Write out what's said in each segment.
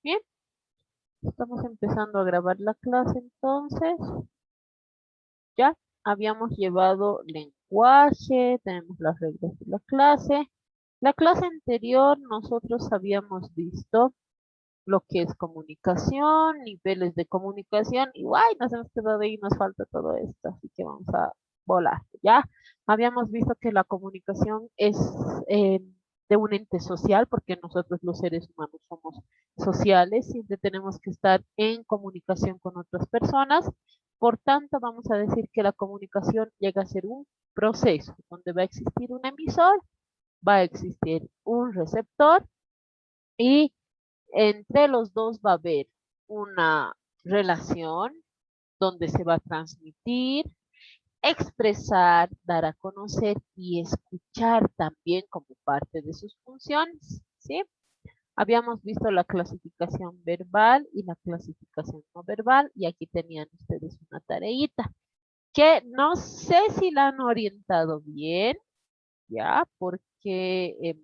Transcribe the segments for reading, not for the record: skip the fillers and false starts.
Bien, estamos empezando a grabar la clase entonces. Ya habíamos llevado lenguaje, tenemos las reglas de la clase. La clase anterior nosotros habíamos visto lo que es comunicación, niveles de comunicación, y guay, nos hemos quedado ahí, nos falta todo esto, así que vamos a volar, ¿ya? Habíamos visto que la comunicación es eh, de un ente social, porque nosotros los seres humanos somos sociales, siempre tenemos que estar en comunicación con otras personas, por tanto vamos a decir que la comunicación llega a ser un proceso donde va a existir un emisor, va a existir un receptor, y entre los dos va a haber una relación donde se va a transmitir, expresar, dar a conocer y escuchar también como parte de sus funciones, ¿sí? Habíamos visto la clasificación verbal y la clasificación no verbal, y aquí tenían ustedes una tareita que no sé si la han orientado bien, ¿ya? Porque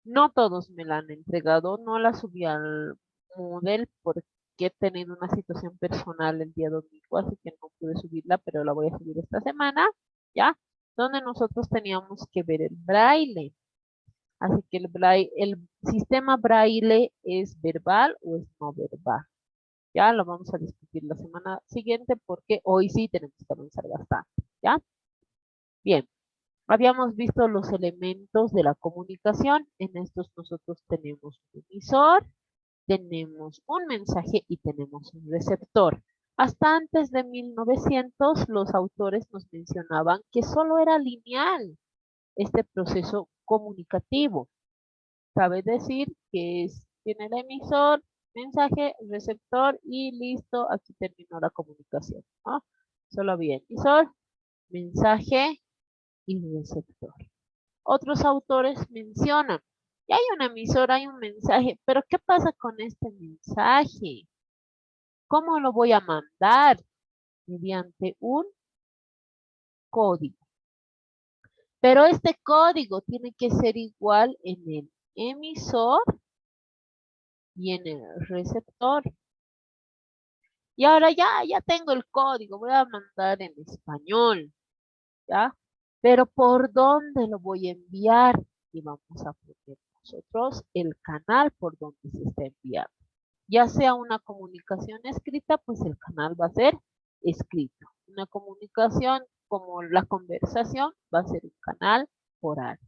no todos me la han entregado, no la subí al Moodle porque he tenido una situación personal el día domingo, así que no pude subirla, pero la voy a subir esta semana, ¿ya? Donde nosotros teníamos que ver el braille. Así que el sistema braille es verbal o es no verbal. Ya lo vamos a discutir la semana siguiente porque hoy sí tenemos que avanzar bastante, ¿ya? Bien. Habíamos visto los elementos de la comunicación. En estos nosotros tenemos un emisor, tenemos un mensaje y tenemos un receptor. Hasta antes de 1900, los autores nos mencionaban que solo era lineal este proceso comunicativo. Cabe decir que tiene el emisor, mensaje, receptor y listo, aquí terminó la comunicación, ¿no? Solo había emisor, mensaje y receptor. Otros autores mencionan, y hay una emisora, hay un mensaje, pero ¿qué pasa con este mensaje? ¿Cómo lo voy a mandar? Mediante un código. Pero este código tiene que ser igual en el emisor y en el receptor. Y ahora ya tengo el código, voy a mandar en español, ¿ya? Pero ¿por dónde lo voy a enviar? Y vamos a poner nosotros el canal por donde se está enviando. Ya sea una comunicación escrita, pues el canal va a ser escrito. Una comunicación como la conversación va a ser un canal oral.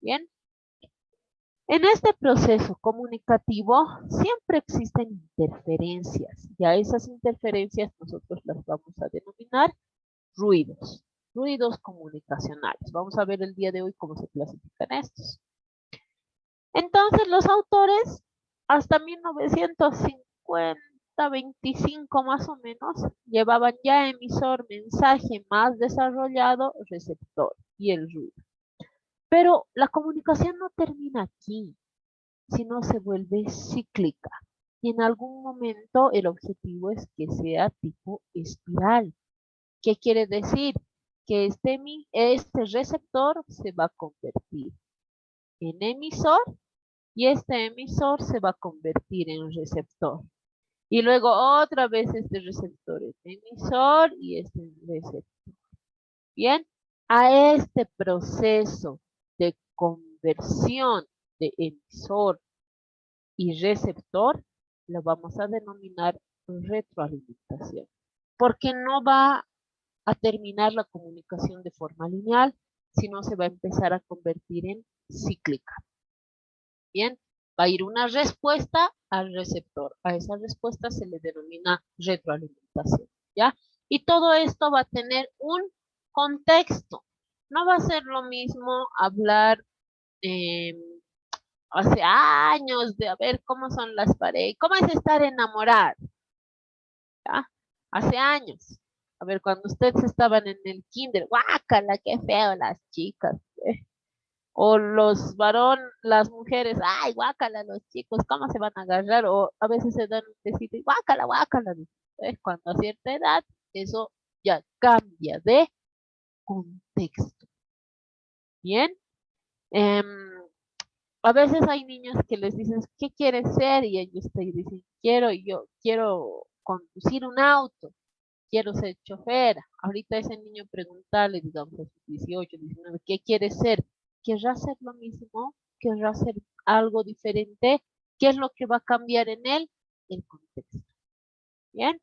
Bien. En este proceso comunicativo siempre existen interferencias, y a esas interferencias nosotros las vamos a denominar ruidos, ruidos comunicacionales. Vamos a ver el día de hoy cómo se clasifican estos. Entonces los autores hasta 1950, 25 más o menos, llevaban ya emisor, mensaje más desarrollado, receptor y el ruido. Pero la comunicación no termina aquí, sino se vuelve cíclica. Y en algún momento el objetivo es que sea tipo espiral. ¿Qué quiere decir? Que este receptor se va a convertir en emisor y este emisor se va a convertir en receptor. Y luego otra vez este receptor es emisor y este receptor. Bien, a este proceso de conversión de emisor y receptor lo vamos a denominar retroalimentación, porque no va a terminar la comunicación de forma lineal, sino se va a empezar a convertir en cíclica. Bien, va a ir una respuesta al receptor. A esa respuesta se le denomina retroalimentación, ¿ya? Y todo esto va a tener un contexto. No va a ser lo mismo hablar eh, hace años de a ver cómo son las parejas, cómo es estar enamorado, ¿ya? Hace años. A ver, cuando ustedes estaban en el kinder, guácala, qué feo las chicas, ¿eh? O los varones, las mujeres, ay, guácala, los chicos, ¿cómo se van a agarrar? O a veces se dan un besito y guácala, guácala. ¿Eh? Cuando a cierta edad, eso ya cambia de contexto. Bien. A veces hay niños que les dices, ¿qué quieres ser? Y ellos te dicen, quiero conducir un auto, quiero ser chofer. Ahorita ese niño preguntarle, digamos, a sus 18, 19, ¿qué quiere ser? ¿Querrá ser lo mismo? ¿Querrá ser algo diferente? ¿Qué es lo que va a cambiar en él? El contexto. ¿Bien?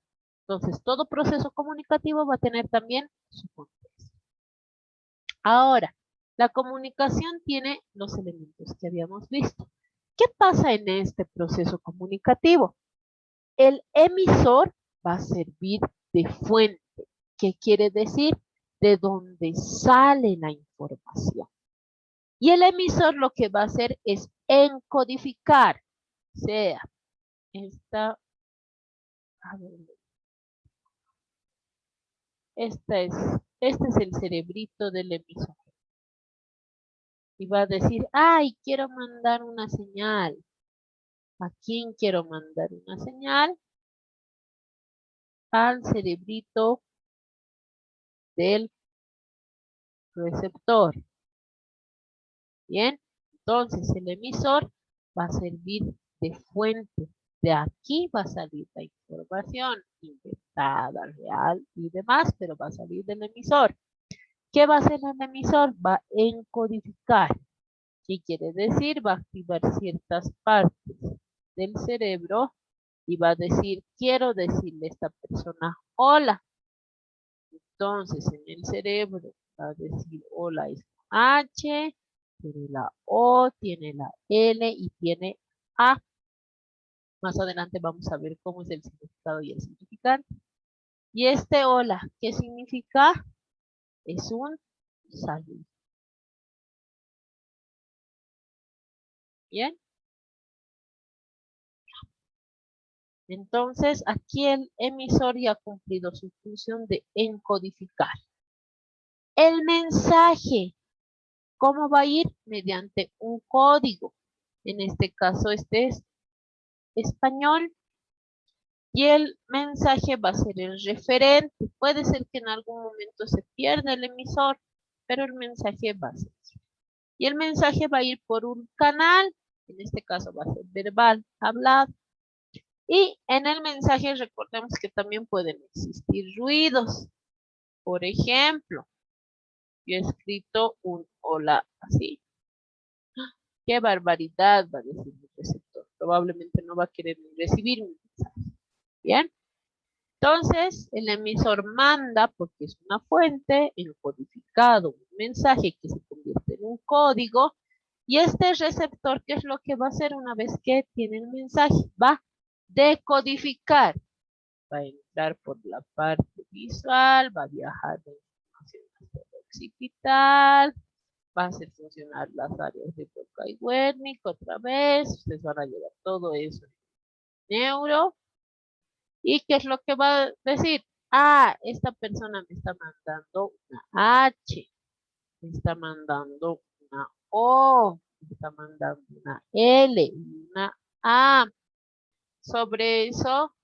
Entonces, todo proceso comunicativo va a tener también su contexto. Ahora, la comunicación tiene los elementos que habíamos visto. ¿Qué pasa en este proceso comunicativo? El emisor va a servir de fuente. ¿Qué quiere decir? De dónde sale la información. Y el emisor lo que va a hacer es encodificar. O sea, esta, a ver, este es el cerebrito del emisor. Y va a decir, ay, quiero mandar una señal. ¿A quién quiero mandar una señal? Al cerebrito del receptor. Bien, entonces el emisor va a servir de fuente. De aquí va a salir la información inventada, real y demás, pero va a salir del emisor. ¿Qué va a hacer el emisor? Va a encodificar. ¿Qué quiere decir? Va a activar ciertas partes del cerebro y va a decir, quiero decirle a esta persona, hola. Entonces, en el cerebro va a decir, hola es H, tiene la O, tiene la L y tiene A. Más adelante vamos a ver cómo es el significado y el significante. Y este hola, ¿qué significa? Es un saludo. Bien. Entonces, aquí el emisor ya ha cumplido su función de encodificar. El mensaje, ¿cómo va a ir? Mediante un código. En este caso, este es español. Y el mensaje va a ser el referente. Puede ser que en algún momento se pierda el emisor, pero el mensaje va a ser. Y el mensaje va a ir por un canal, en este caso va a ser verbal, hablado. Y en el mensaje recordemos que también pueden existir ruidos. Por ejemplo, yo he escrito un hola así. ¡Qué barbaridad! Va a decir mi receptor. Probablemente no va a querer ni recibir mi mensaje. ¿Bien? Entonces, el emisor manda, porque es una fuente, en codificado un mensaje que se convierte en un código, y este receptor, ¿qué es lo que va a hacer una vez que tiene el mensaje? Va a decodificar, va a entrar por la parte visual, va a viajar la información hasta el occipital, va a hacer funcionar las áreas de Broca y Wernicke otra vez, ustedes van a llevar todo eso en neuro. ¿Y qué es lo que va a decir? Ah, esta persona me está mandando una H, me está mandando una O, me está mandando una L y una A. Sobre eso,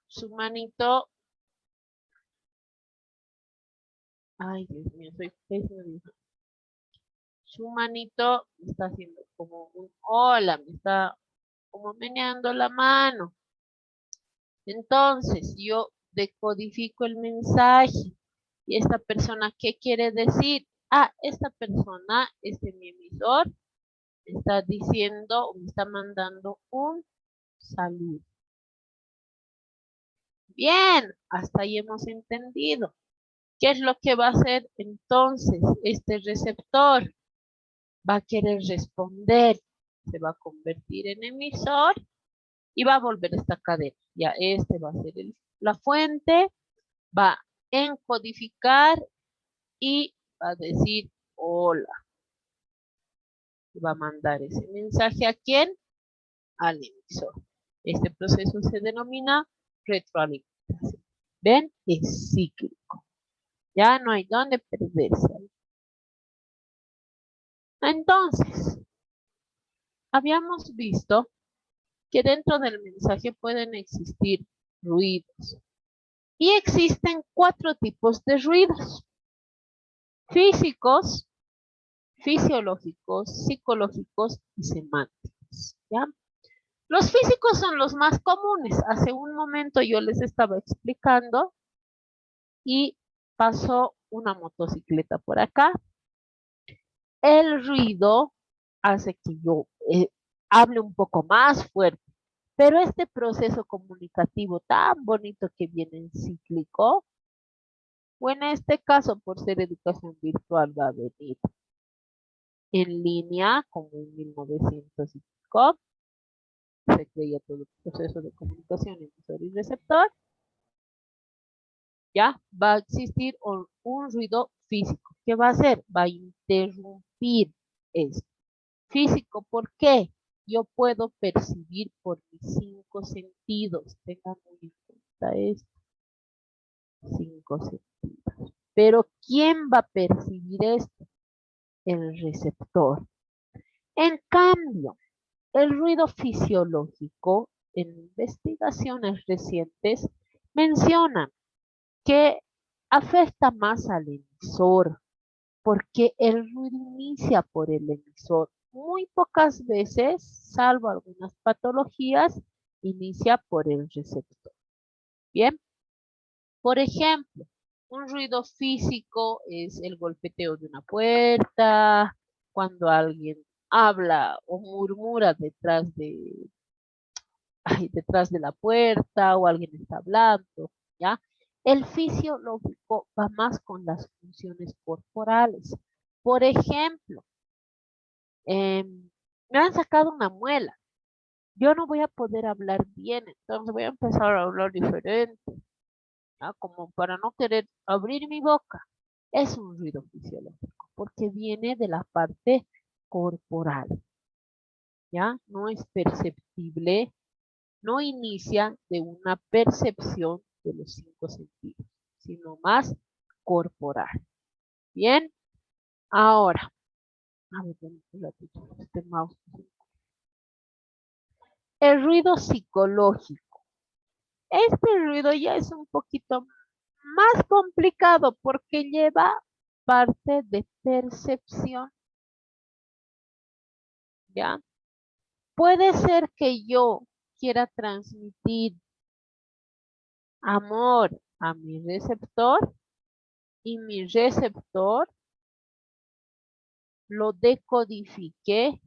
su manito, ay Dios mío, soy pésimo. Su manito me está haciendo como un hola, me está como meneando la mano. Entonces, yo decodifico el mensaje. ¿Y esta persona qué quiere decir? Ah, esta persona, mi emisor, me está diciendo, me está mandando un saludo. Bien, hasta ahí hemos entendido. ¿Qué es lo que va a hacer entonces este receptor? Va a querer responder, se va a convertir en emisor y va a volver esta cadena. Ya este va a ser la fuente, va a encodificar y va a decir hola. Va a mandar ese mensaje ¿a quién? Al emisor. Este proceso se denomina retroalimentación. ¿Ven? Es cíclico. Ya no hay dónde perderse. Entonces, habíamos visto que dentro del mensaje pueden existir ruidos. Y existen 4 tipos de ruidos. Físicos, fisiológicos, psicológicos y semánticos, ¿ya? Los físicos son los más comunes. Hace un momento yo les estaba explicando y pasó una motocicleta por acá. El ruido hace que yo hable un poco más fuerte, pero este proceso comunicativo tan bonito que viene en cíclico, o en este caso por ser educación virtual va a venir en línea, como en 1900 y pico, se creía todo el proceso de comunicación emisor y receptor, ya va a existir un ruido físico. ¿Qué va a hacer? Va a interrumpir esto. Físico, ¿por qué? Yo puedo percibir por mis 5 sentidos. Tengan muy en cuenta esto. 5 sentidos. Pero ¿quién va a percibir esto? El receptor. En cambio, el ruido fisiológico, en investigaciones recientes, mencionan que afecta más al emisor, porque el ruido inicia por el emisor. Muy pocas veces, salvo algunas patologías, inicia por el receptor. Bien, por ejemplo, un ruido físico es el golpeteo de una puerta, cuando alguien habla o murmura detrás de la puerta o alguien está hablando, ¿ya? El fisiológico va más con las funciones corporales. Por ejemplo, me han sacado una muela. Yo no voy a poder hablar bien, entonces voy a empezar a hablar diferente, ¿ya? Como para no querer abrir mi boca. Es un ruido fisiológico, porque viene de la parte corporal, ¿ya? No es perceptible, no inicia de una percepción de los 5 sentidos, sino más corporal. Bien, ahora, a ver, un ratito, este mouse. El ruido psicológico. Este ruido ya es un poquito más complicado porque lleva parte de percepción, ¿ya? Puede ser que yo quiera transmitir amor a mi receptor y mi receptor lo decodifique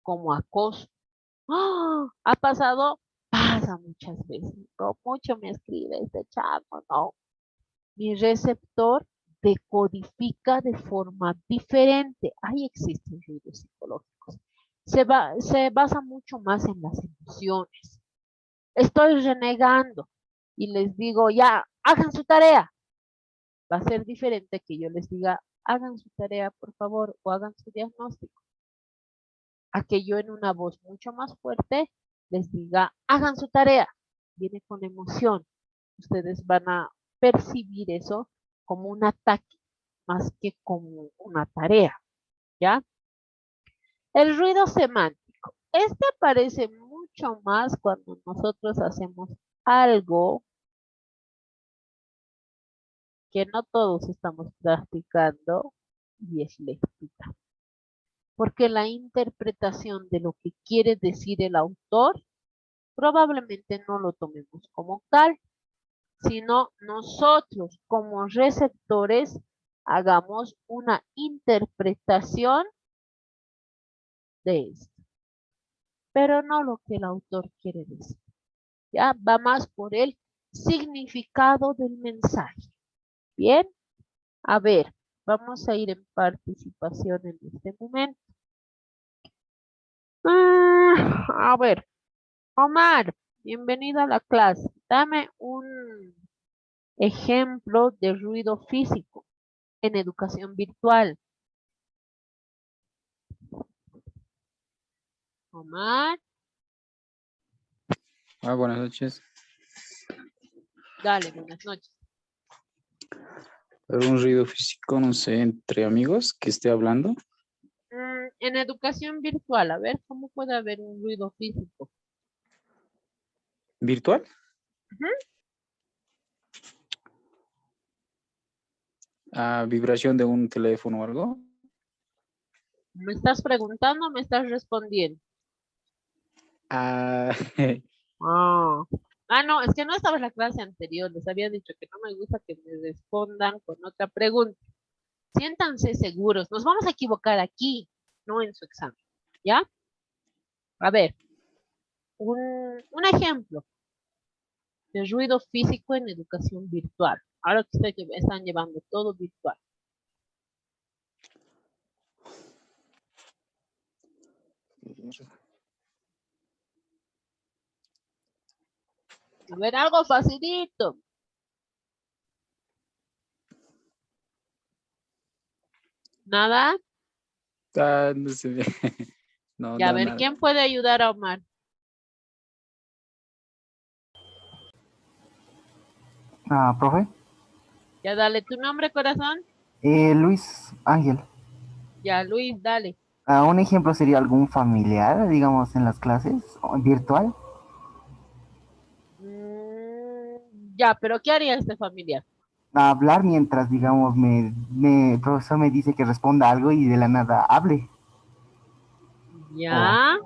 como acoso. ¡Ah! ¿Ha pasado? Pasa muchas veces. No mucho me escribe este chavo, no. Mi receptor decodifica de forma diferente. Ahí existen ruidos psicológicos. Se basa mucho más en las emociones. Estoy renegando y les digo, ya, hagan su tarea. Va a ser diferente que yo les diga, hagan su tarea, por favor, o hagan su diagnóstico. A que yo en una voz mucho más fuerte les diga, hagan su tarea. Viene con emoción. Ustedes van a percibir eso como un ataque más que como una tarea, ¿ya? El ruido semántico. Este aparece mucho más cuando nosotros hacemos algo que no todos estamos practicando y es lectura. Porque la interpretación de lo que quiere decir el autor probablemente no lo tomemos como tal, sino nosotros como receptores hagamos una interpretación de esto, pero no lo que el autor quiere decir. Ya va más por el significado del mensaje. Bien, a ver, vamos a ir en participación en este momento. A ver, Omar, bienvenido a la clase. Dame un ejemplo de ruido físico en educación virtual. Omar, Buenas noches. dale, buenas noches. Pero un ruido físico, no sé, entre amigos que esté hablando. En educación virtual, a ver, ¿cómo puede haber un ruido físico? ¿Virtual? Ujú. Vibración de un teléfono o algo. ¿Me estás preguntando o me estás respondiendo? Ah, Ah. No, es que no estaba en la clase anterior. Les había dicho que no me gusta que me respondan con otra pregunta. Siéntanse seguros. Nos vamos a equivocar aquí, no en su examen. ¿Ya? A ver, un ejemplo de ruido físico en educación virtual. Ahora que ustedes están llevando todo virtual. A ver, algo facilito. Nada. no se ve. No, Ya, a no, ver, nada. ¿quién puede ayudar a Omar? Profe. Ya, dale tu nombre, corazón. Luis Ángel. Ya, Luis, dale. Un ejemplo sería algún familiar, digamos, en las clases o virtual. Ya, pero ¿qué haría este familiar? Hablar mientras, digamos, el profesor me dice que responda algo y de la nada hable. O, Ya,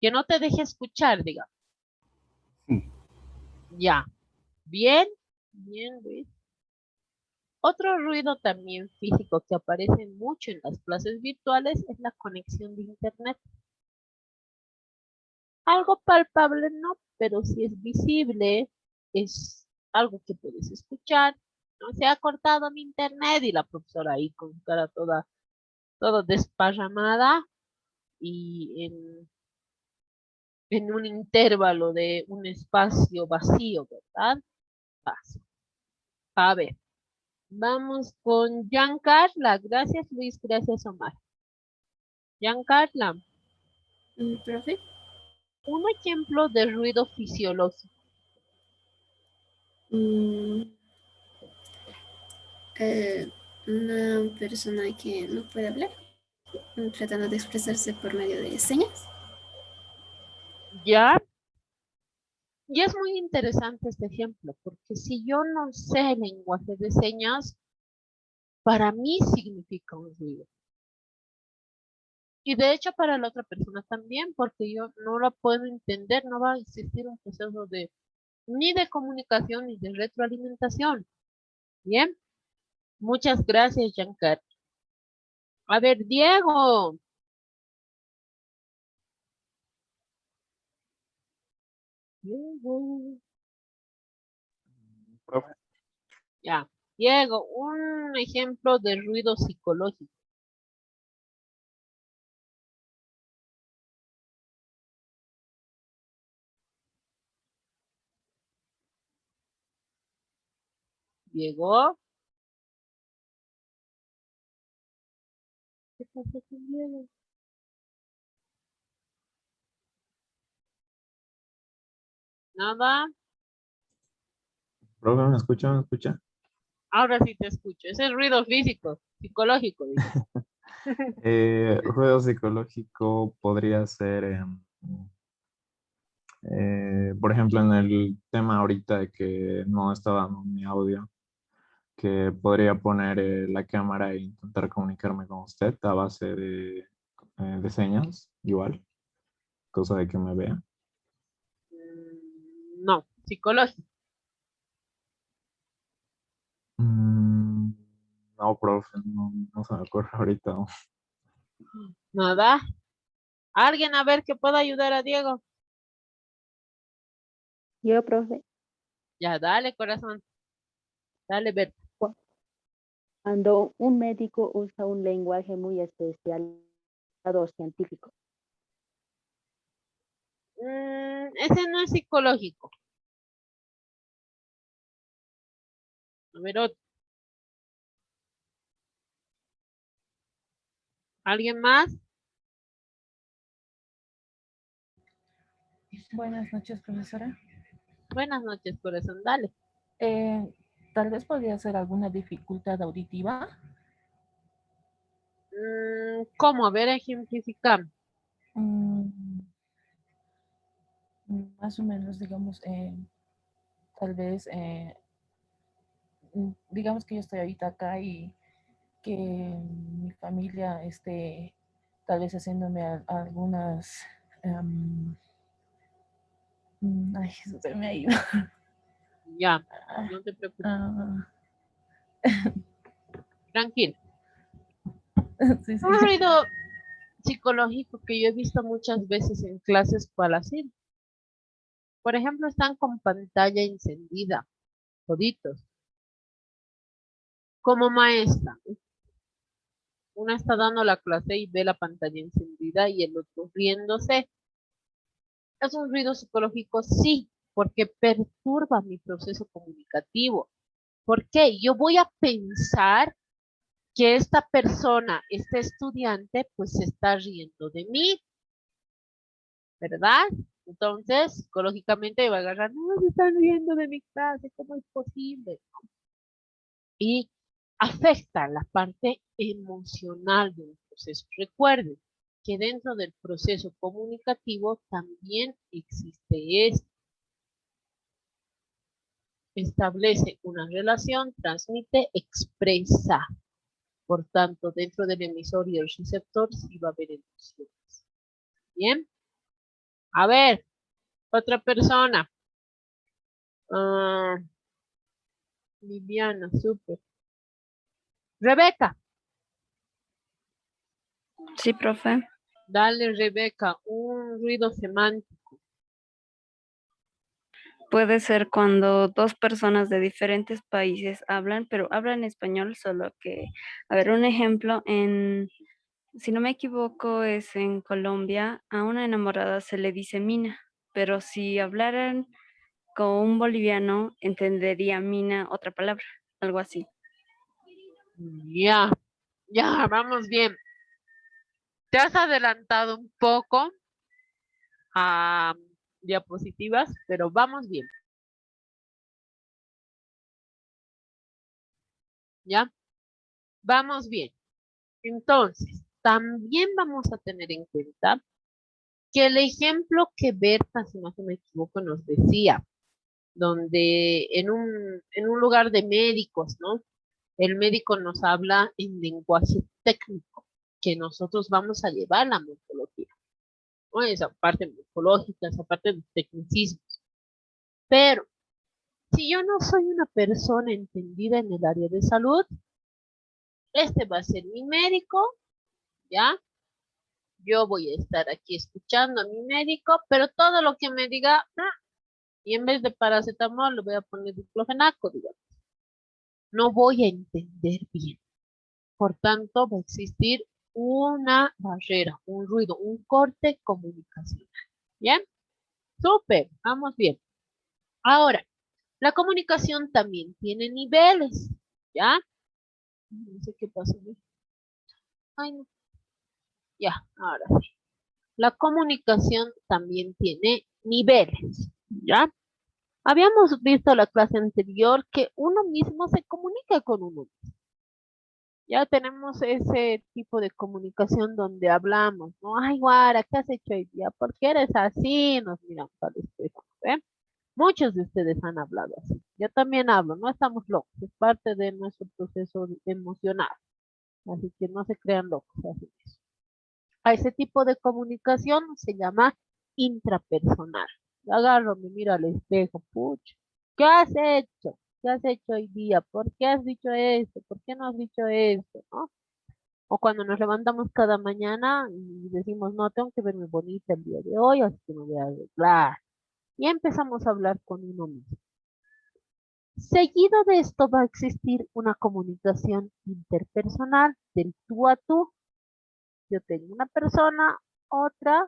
que no te deje escuchar, diga. sí. Ya, bien, bien, Luis. Otro ruido también físico que aparece mucho en las clases virtuales es la conexión de internet. Algo palpable no, pero si es visible, es algo que puedes escuchar. No se ha cortado mi internet y la profesora ahí con su cara toda desparramada y en un intervalo de un espacio vacío, ¿verdad? Pasa. A ver, vamos con Giancarla. Gracias, Luis. Gracias, Omar. Giancarla, Profe, un ejemplo de ruido fisiológico. mm, eh, una persona que no puede hablar, tratando de expresarse por medio de señas. ¿Ya? Y es muy interesante este ejemplo, porque si yo no sé el lenguaje de señas, para mí significa un ruido. Y de hecho para la otra persona también, porque yo no la puedo entender, no va a existir un proceso de ni de comunicación ni de retroalimentación. Bien, muchas gracias, Giancar. A ver, Diego. Diego. Profe. Ya, Diego, un ejemplo de ruido psicológico. Diego, ¿qué pasó con Diego? Nada. Profe, ¿me escucha? ¿Me escucha? Ahora sí te escucho. Ese es ruido físico, psicológico, digo. Ruido psicológico podría ser, por ejemplo, en el tema ahorita de que no está dando mi audio, que podría poner la cámara e intentar comunicarme con usted a base de señas, igual, cosa de que me vea. No, psicológico. Mm, no, profe, no se me ocurre ahorita. Nada. Alguien a ver que pueda ayudar a Diego. Yo, profe, Ya, dale, corazón. Dale, ver. cuando un médico usa un lenguaje muy especializado científico. Ese no es psicológico. A ver, otro. ¿Alguien más? Buenas noches, profesora. Buenas noches, corazón. Dale. Eh, Tal vez podría ser alguna dificultad auditiva. ¿Cómo? A ver, ejemplificar. Mm, Más o menos, digamos, tal vez digamos que yo estoy ahorita acá y que mi familia esté tal vez haciéndome algunas... ay, eso se me ha ido. Ya, no te preocupes. Tranquilo. Sí, sí. Un ruido psicológico que yo he visto muchas veces en clases para hacer. Por ejemplo, están con pantalla encendida, toditos. Como maestra, una está dando la clase y ve la pantalla encendida y el otro riéndose. ¿Es un ruido psicológico? Sí, porque perturba mi proceso comunicativo. ¿Por qué? Yo voy a pensar que esta persona, este estudiante, pues se está riendo de mí, ¿verdad? Entonces, psicológicamente va a agarrar, no, se están riendo de mi clase, ¿cómo es posible? Y afecta la parte emocional de un proceso. Recuerden que dentro del proceso comunicativo también existe esto. Establece una relación, transmite, expresa. Por tanto, dentro del emisor y el receptor sí va a haber emociones. Bien. A ver, otra persona. Ah, Viviana, súper. Rebeca, Sí, profe. dale, Rebeca, un ruido semántico. Puede ser cuando dos personas de diferentes países hablan, pero hablan español, solo que, a ver, un ejemplo, si no me equivoco, es en Colombia, a una enamorada se le dice mina, pero si hablaran con un boliviano, entendería mina otra palabra, algo así. Ya, ya, vamos bien. Te has adelantado un poco a diapositivas, pero vamos bien. ¿Ya? Vamos bien. Entonces, también vamos a tener en cuenta que el ejemplo que Berta, si no me equivoco, nos decía, donde en un lugar de médicos, ¿no? El médico nos habla en lenguaje técnico, que nosotros vamos a llevar la morfología, ¿no? Esa parte morfológica, esa parte de tecnicismos. Pero si yo no soy una persona entendida en el área de salud, este va a ser mi médico, ¿ya? Yo voy a estar aquí escuchando a mi médico, pero todo lo que me diga, y en vez de paracetamol le voy a poner diclofenaco, digamos. No voy a entender bien. Por tanto, va a existir una barrera, un ruido, un corte comunicacional. ¿Bien? Súper, vamos bien. Ahora, la comunicación también tiene niveles, ¿ya? No sé qué pasó. Ay, no. Ya, ahora sí. La comunicación también tiene niveles, ¿ya? Habíamos visto la clase anterior que uno mismo se comunica con uno. Ya tenemos ese tipo de comunicación donde hablamos, ¿no? Ay, Guara, ¿qué has hecho hoy día? ¿Por qué eres así? Nos miramos al espejo, ¿eh? Muchos de ustedes han hablado así. Yo también hablo, no estamos locos, es parte de nuestro proceso emocional. Así que no se crean locos. Así es. A ese tipo de comunicación se llama intrapersonal. Agarro, me miro al espejo, pucha, ¿qué has hecho? ¿Qué has hecho hoy día? ¿Por qué has dicho esto? ¿Por qué no has dicho esto? ¿No? O cuando nos levantamos cada mañana y decimos, no, tengo que verme bonita el día de hoy, así que me voy a arreglar. Y empezamos a hablar con uno mismo. Seguido de esto va a existir una comunicación interpersonal del tú a tú. Yo tengo una persona, otra,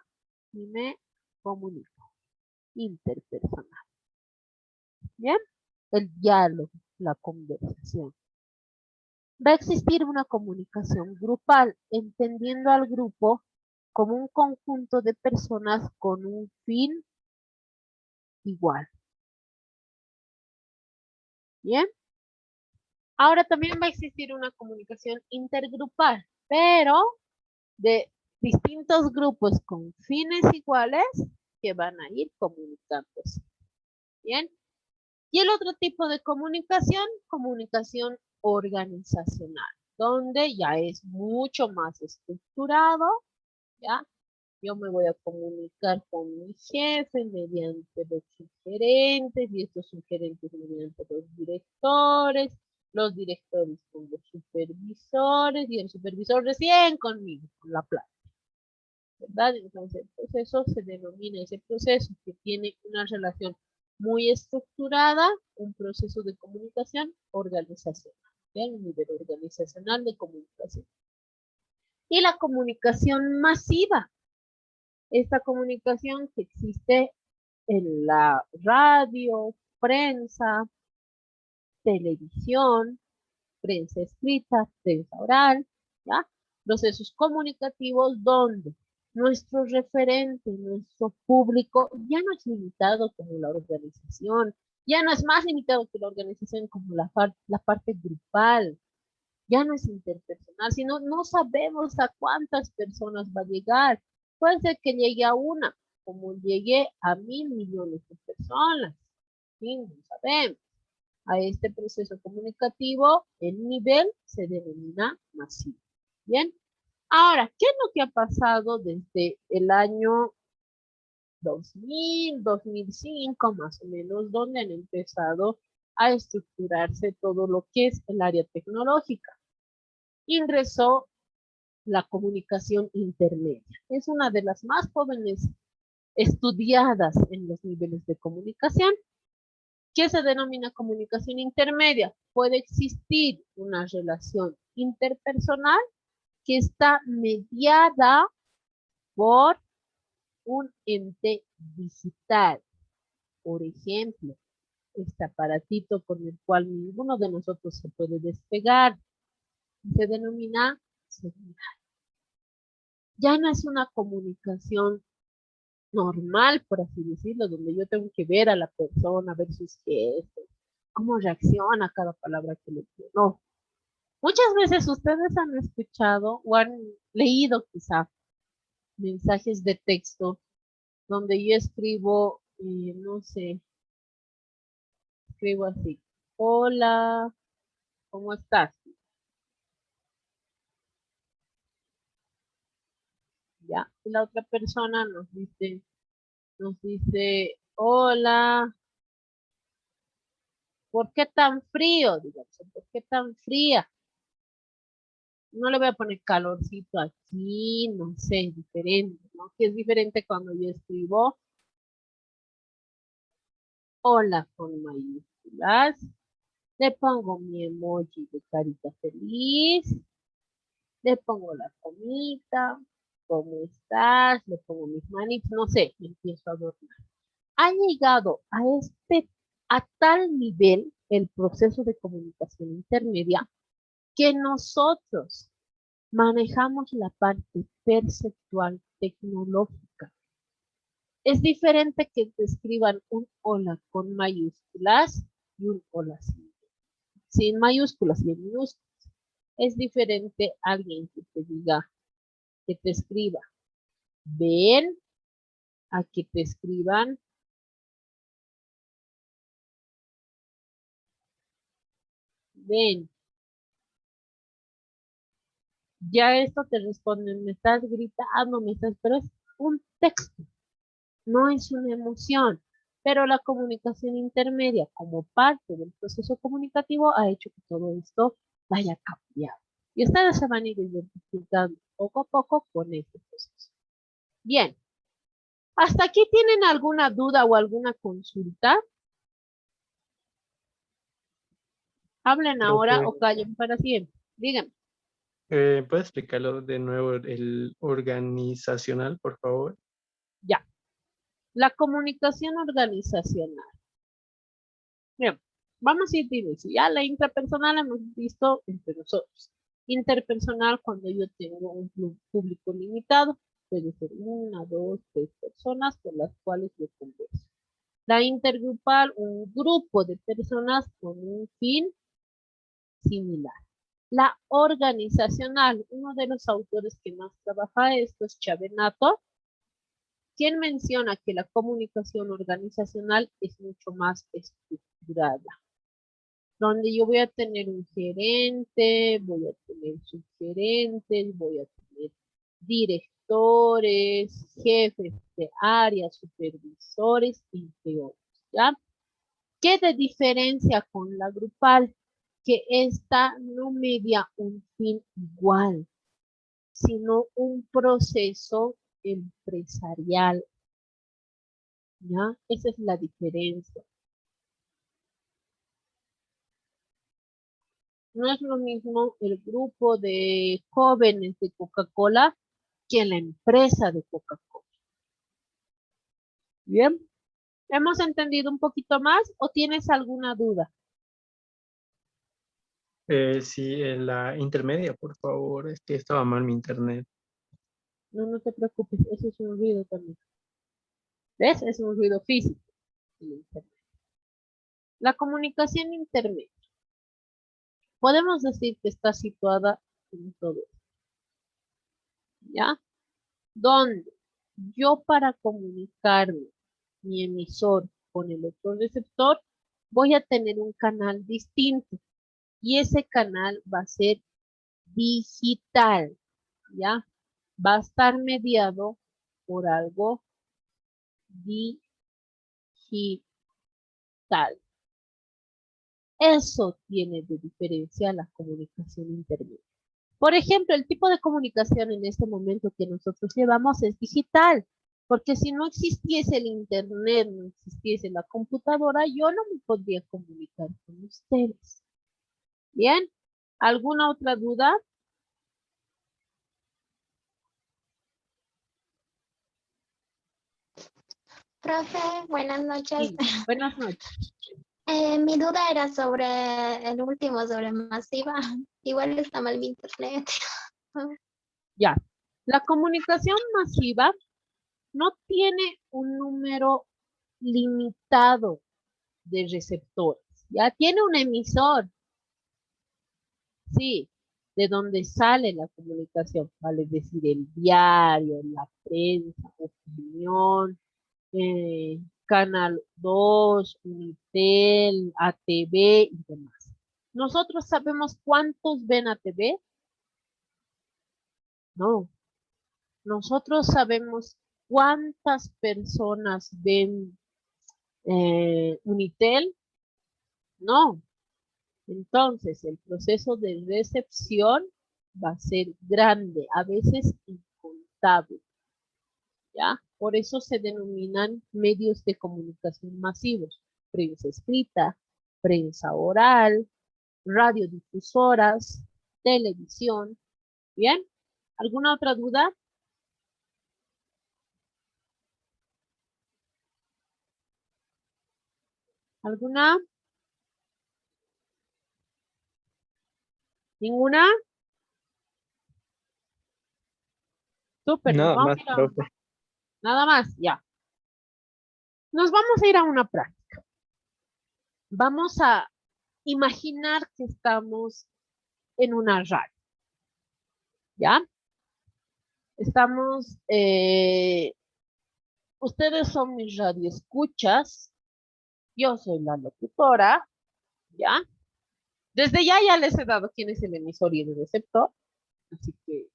y me comunico. Interpersonal. ¿Bien? El diálogo, la conversación. Va a existir una comunicación grupal, entendiendo al grupo como un conjunto de personas con un fin igual. ¿Bien? Ahora también va a existir una comunicación intergrupal, pero de distintos grupos con fines iguales que van a ir comunicándose. ¿Bien? Y el otro tipo de comunicación organizacional, donde ya es mucho más estructurado, ¿ya? Yo me voy a comunicar con mi jefe mediante los sugerentes y estos sugerentes mediante los directores con los supervisores y el supervisor recién conmigo, con la plata, ¿verdad? Entonces, pues eso se denomina ese proceso que tiene una relación muy estructurada, un proceso de comunicación organizacional, ¿bien? Un nivel organizacional de comunicación. Y la comunicación masiva, esta comunicación que existe en la radio, prensa, televisión, prensa escrita, prensa oral, ¿ya? Procesos comunicativos donde nuestro referente, nuestro público, ya no es limitado como la organización, ya no es más limitado que la organización como la parte grupal, ya no es interpersonal, sino no sabemos a cuántas personas va a llegar. Puede ser que llegue a una, como llegue a 1.000.000.000 de personas. Sí, no sabemos. A este proceso comunicativo, el nivel se denomina masivo. Bien. Ahora, ¿qué es lo que ha pasado desde el año 2000, 2005 más o menos, donde han empezado a estructurarse todo lo que es el área tecnológica? Ingresó la comunicación intermedia. Es una de las más jóvenes estudiadas en los niveles de comunicación. ¿Qué se denomina comunicación intermedia? Puede existir una relación interpersonal que está mediada por un ente digital. Por ejemplo, este aparatito con el cual ninguno de nosotros se puede despegar. Se denomina celular. Ya no es una comunicación normal, por así decirlo, donde yo tengo que ver a la persona, ver sus gestos, cómo reacciona a cada palabra que le digo. No. Muchas veces ustedes han escuchado o han leído quizá mensajes de texto donde yo escribo, no sé, escribo así: hola, ¿cómo estás? Ya, y la otra persona nos dice, hola, ¿por qué tan frío? Digamos, ¿por qué tan fría? No le voy a poner calorcito aquí, no sé, diferente, ¿no? Que es diferente cuando yo escribo hola con mayúsculas, le pongo mi emoji de carita feliz, le pongo la comita, ¿cómo estás? Le pongo mis manitos, no sé, me empiezo a adornar. Ha llegado a tal nivel el proceso de comunicación intermedia que nosotros manejamos la parte perceptual tecnológica. Es diferente que te escriban un hola con mayúsculas y un hola sin mayúsculas y en minúsculas. Es diferente alguien que te diga, que te escriba ven, a que te escriban ven. Ya esto te responden, me estás gritando, pero es un texto, no es una emoción. Pero la comunicación intermedia, como parte del proceso comunicativo, ha hecho que todo esto vaya cambiando. Y ustedes se van a ir identificando poco a poco con este proceso. Bien, ¿hasta aquí tienen alguna duda o alguna consulta? Hablen ahora o callen para siempre. Díganme. ¿Puede explicarlo de nuevo el organizacional, por favor? Ya. La comunicación organizacional. Bien, vamos a ir de inicio. Ya la intrapersonal hemos visto entre nosotros. Interpersonal cuando yo tengo un público limitado. Puede ser 1, 2, 3 personas con las cuales yo converso. La intergrupal, un grupo de personas con un fin similar. La organizacional, uno de los autores que más trabaja esto es Chavenato. ¿Quién menciona que la comunicación organizacional es mucho más estructurada? Donde yo voy a tener un gerente, voy a tener subgerentes, voy a tener directores, jefes de área, supervisores, entre otros, ¿ya? ¿Qué de diferencia con la grupal? Que esta no media un fin igual, sino un proceso empresarial, ¿ya? Esa es la diferencia. No es lo mismo el grupo de jóvenes de Coca-Cola que la empresa de Coca-Cola. ¿Bien? ¿Hemos entendido un poquito más o tienes alguna duda? Sí, en la intermedia, por favor. Es que estaba mal mi internet. No, no te preocupes, eso es un ruido también. ¿Ves? Es un ruido físico. El internet. La comunicación intermedia. Podemos decir que está situada en todo esto. ¿Ya? Donde yo para comunicarme mi emisor con el otro receptor voy a tener un canal distinto y ese canal va a ser digital, ¿ya? Va a estar mediado por algo digital. Eso tiene de diferencia la comunicación intermedia. Por ejemplo, el tipo de comunicación en este momento que nosotros llevamos es digital, porque si no existiese el internet, no existiese la computadora, yo no me podría comunicar con ustedes. ¿Bien? ¿Alguna otra duda? Profe, buenas noches. Sí, buenas noches. Mi duda era sobre el último, sobre masiva. Igual está mal mi internet. Ya. La comunicación masiva no tiene un número limitado de receptores. Ya tiene un emisor. Sí, de donde sale la comunicación, vale decir, el diario, la prensa, opinión, Canal 2, Unitel, ATV y demás. ¿Nosotros sabemos cuántos ven ATV? No. ¿Nosotros sabemos cuántas personas ven Unitel? No. Entonces, el proceso de recepción va a ser grande, a veces incontable, ¿ya? Por eso se denominan medios de comunicación masivos, prensa escrita, prensa oral, radiodifusoras, televisión, ¿bien? ¿Alguna otra duda? ¿Alguna? ¿Ninguna? Súper, nos Nada vamos más, a ir a profe. nada más, ya. Nos vamos a ir a una práctica. Vamos a imaginar que estamos en una radio, ¿ya? Estamos, ustedes son mis radioescuchas, yo soy la locutora, ¿ya? Desde ya les he dado quién es el emisor y el receptor, así que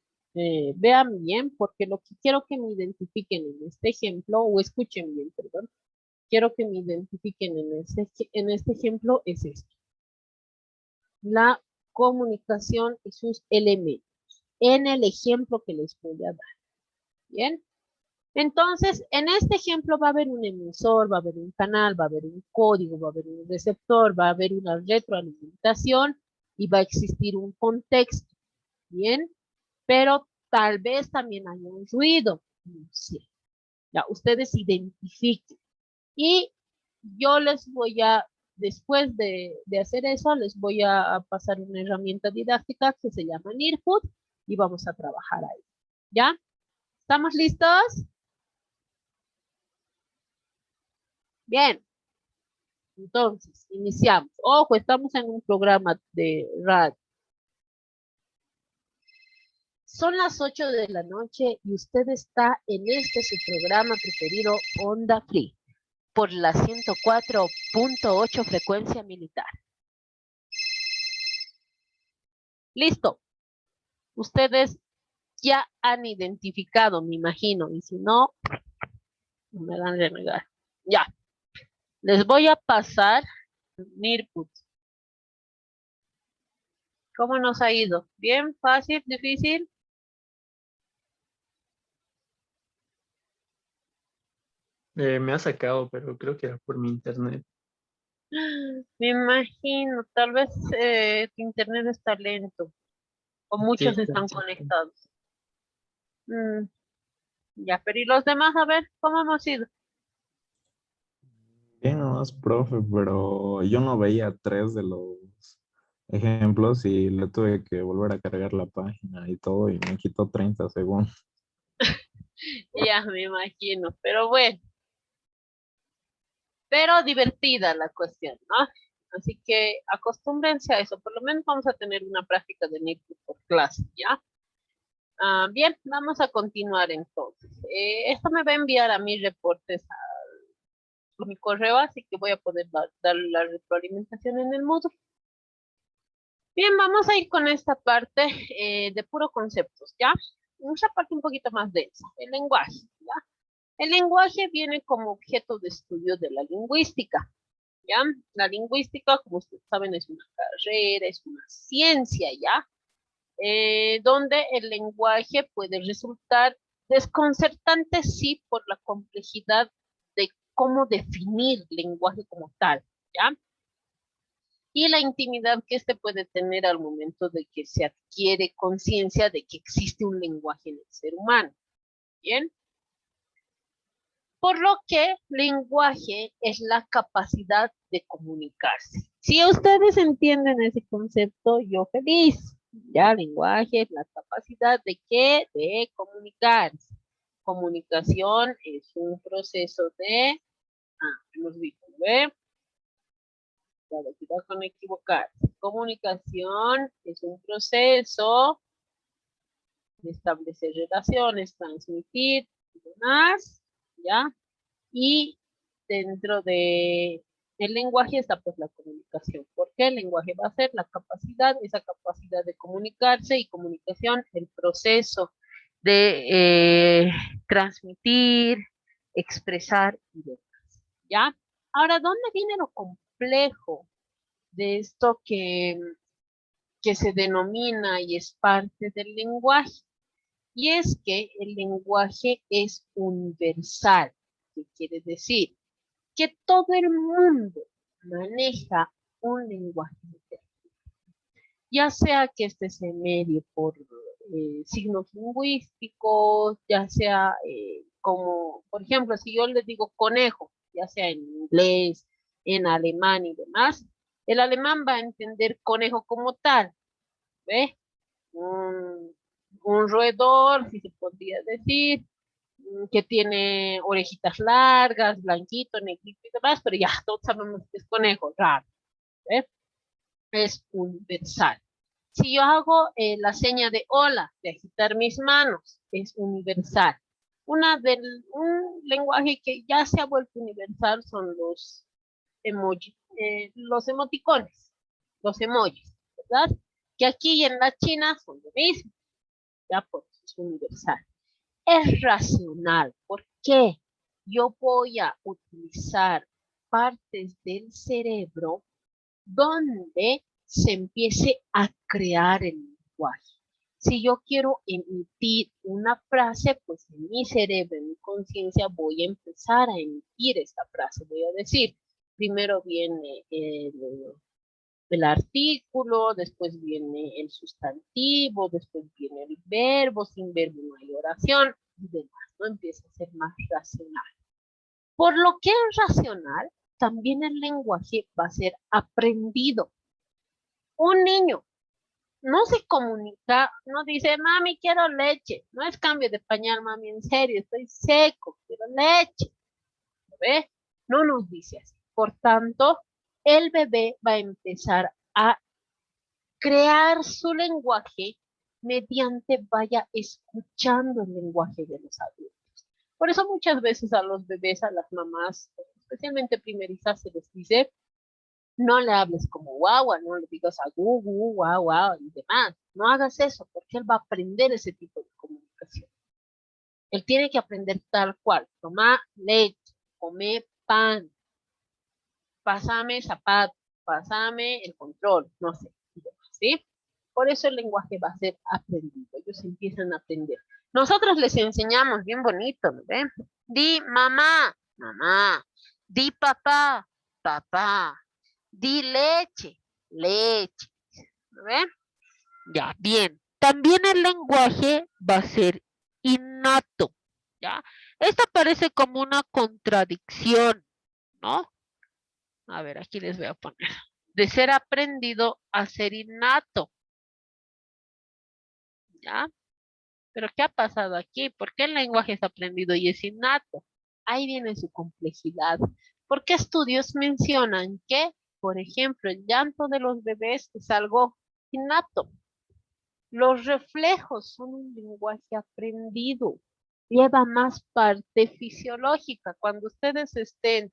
vean bien, porque lo que quiero que me identifiquen en este ejemplo, o escuchen bien, perdón, quiero que me identifiquen en este ejemplo es esto. La comunicación y sus elementos, en el ejemplo que les voy a dar, ¿bien? Entonces, en este ejemplo va a haber un emisor, va a haber un canal, va a haber un código, va a haber un receptor, va a haber una retroalimentación y va a existir un contexto, ¿bien? Pero tal vez también haya un ruido, no sé. Ya, ustedes identifiquen. Y yo les voy a, después de hacer eso, les voy a pasar una herramienta didáctica que se llama Nearfood y vamos a trabajar ahí. ¿Ya? ¿Estamos listos? Bien. Entonces, iniciamos. Ojo, estamos en un programa de radio. Son las 8 de la noche y usted está en su programa preferido, Onda Free, por la 104.8 frecuencia militar. Listo. Ustedes ya han identificado, me imagino, y si no, me dan de negar. Ya. Les voy a pasar Nirput. ¿Cómo nos ha ido? ¿Bien? ¿Fácil? ¿Difícil? Me ha sacado, pero creo que era por mi internet. Me imagino, tal vez tu internet está lento o muchos Sí, están exacto. conectados. Ya, pero ¿y los demás? A ver, ¿cómo hemos ido? Bien, nomás, profe, pero yo no veía 3 de los ejemplos y le tuve que volver a cargar la página y todo y me quitó 30 segundos. Ya, me imagino, pero bueno, pero divertida la cuestión, ¿no? Así que acostúmbrense a eso, por lo menos vamos a tener una práctica de Nirput por clase, ¿ya? Bien, vamos a continuar entonces. Esto me va a enviar a mis reportes por mi correo, así que voy a poder dar la retroalimentación en el módulo. Bien, vamos a ir con esta parte de puro conceptos, ¿ya? Esa parte un poquito más densa, el lenguaje, ¿ya? El lenguaje viene como objeto de estudio de la lingüística, ¿ya? La lingüística, como ustedes saben, es una carrera, es una ciencia, ¿ya? Donde el lenguaje puede resultar desconcertante, sí, por la complejidad de cómo definir lenguaje como tal, ¿ya? Y la intimidad que éste puede tener al momento de que se adquiere conciencia de que existe un lenguaje en el ser humano, ¿bien? Por lo que lenguaje es la capacidad de comunicarse. Si ustedes entienden ese concepto, yo feliz. Ya, lenguaje es la capacidad de ¿qué? De comunicarse. Comunicación es un proceso de, hemos visto, ¿ve? Cuidado con equivocarse. Comunicación es un proceso de establecer relaciones, transmitir y demás, ¿ya? Y dentro de el lenguaje está pues la comunicación. ¿Por qué? El lenguaje va a ser la capacidad, esa capacidad de comunicarse y comunicación, el proceso de transmitir, expresar y demás, ¿ya? Ahora, ¿dónde viene lo complejo de esto que se denomina y es parte del lenguaje? Y es que el lenguaje es universal. ¿Qué quiere decir? Que todo el mundo maneja un lenguaje determinado. Ya sea que este se medie por signos lingüísticos, ya sea como, por ejemplo, si yo les digo conejo, ya sea en inglés, en alemán y demás, el alemán va a entender conejo como tal, ¿ve? Un roedor, si se podría decir, que tiene orejitas largas, blanquito, negrito y demás, pero ya todos sabemos que es conejo, raro, ¿eh? Es universal. Si yo hago la seña de hola, de agitar mis manos, es universal. Un lenguaje que ya se ha vuelto universal son los emojis, los emoticones, los emojis, ¿verdad? Que aquí en la China son lo mismo, ya pues es universal. Es racional. ¿Por qué? Yo voy a utilizar partes del cerebro donde se empiece a crear el lenguaje. Si yo quiero emitir una frase, pues en mi cerebro, en mi conciencia, voy a empezar a emitir esta frase. Voy a decir, primero viene el artículo, después viene el sustantivo, después viene el verbo, sin verbo no hay oración y demás, ¿no? Empieza a ser más racional. Por lo que es racional, también el lenguaje va a ser aprendido. Un niño no se comunica, no dice, mami, quiero leche. No es cambio de pañal, mami, en serio, estoy seco, quiero leche. ¿Ve? No nos dice así. Por tanto, el bebé va a empezar a crear su lenguaje mediante vaya escuchando el lenguaje de los adultos. Por eso muchas veces a los bebés, a las mamás, especialmente primerizas, se les dice, no le hables como guagua, no le digas a guau, guau, guau y demás. No hagas eso, porque él va a aprender ese tipo de comunicación. Él tiene que aprender tal cual. Toma leche, come pan, pásame zapato, pásame el control, no sé, ¿sí? Por eso el lenguaje va a ser aprendido. Ellos empiezan a aprender. Nosotros les enseñamos bien bonito, ¿no ven? Di mamá, mamá. Di papá, papá. Di leche, leche. ¿No ven? Ya, bien. También el lenguaje va a ser innato, ¿ya? Esto parece como una contradicción, ¿no? A ver, aquí les voy a poner. De ser aprendido a ser innato, ¿ya? Pero ¿qué ha pasado aquí? ¿Por qué el lenguaje es aprendido y es innato? Ahí viene su complejidad. Porque estudios mencionan que, por ejemplo, el llanto de los bebés es algo innato. Los reflejos son un lenguaje aprendido. Lleva más parte fisiológica. Cuando ustedes estén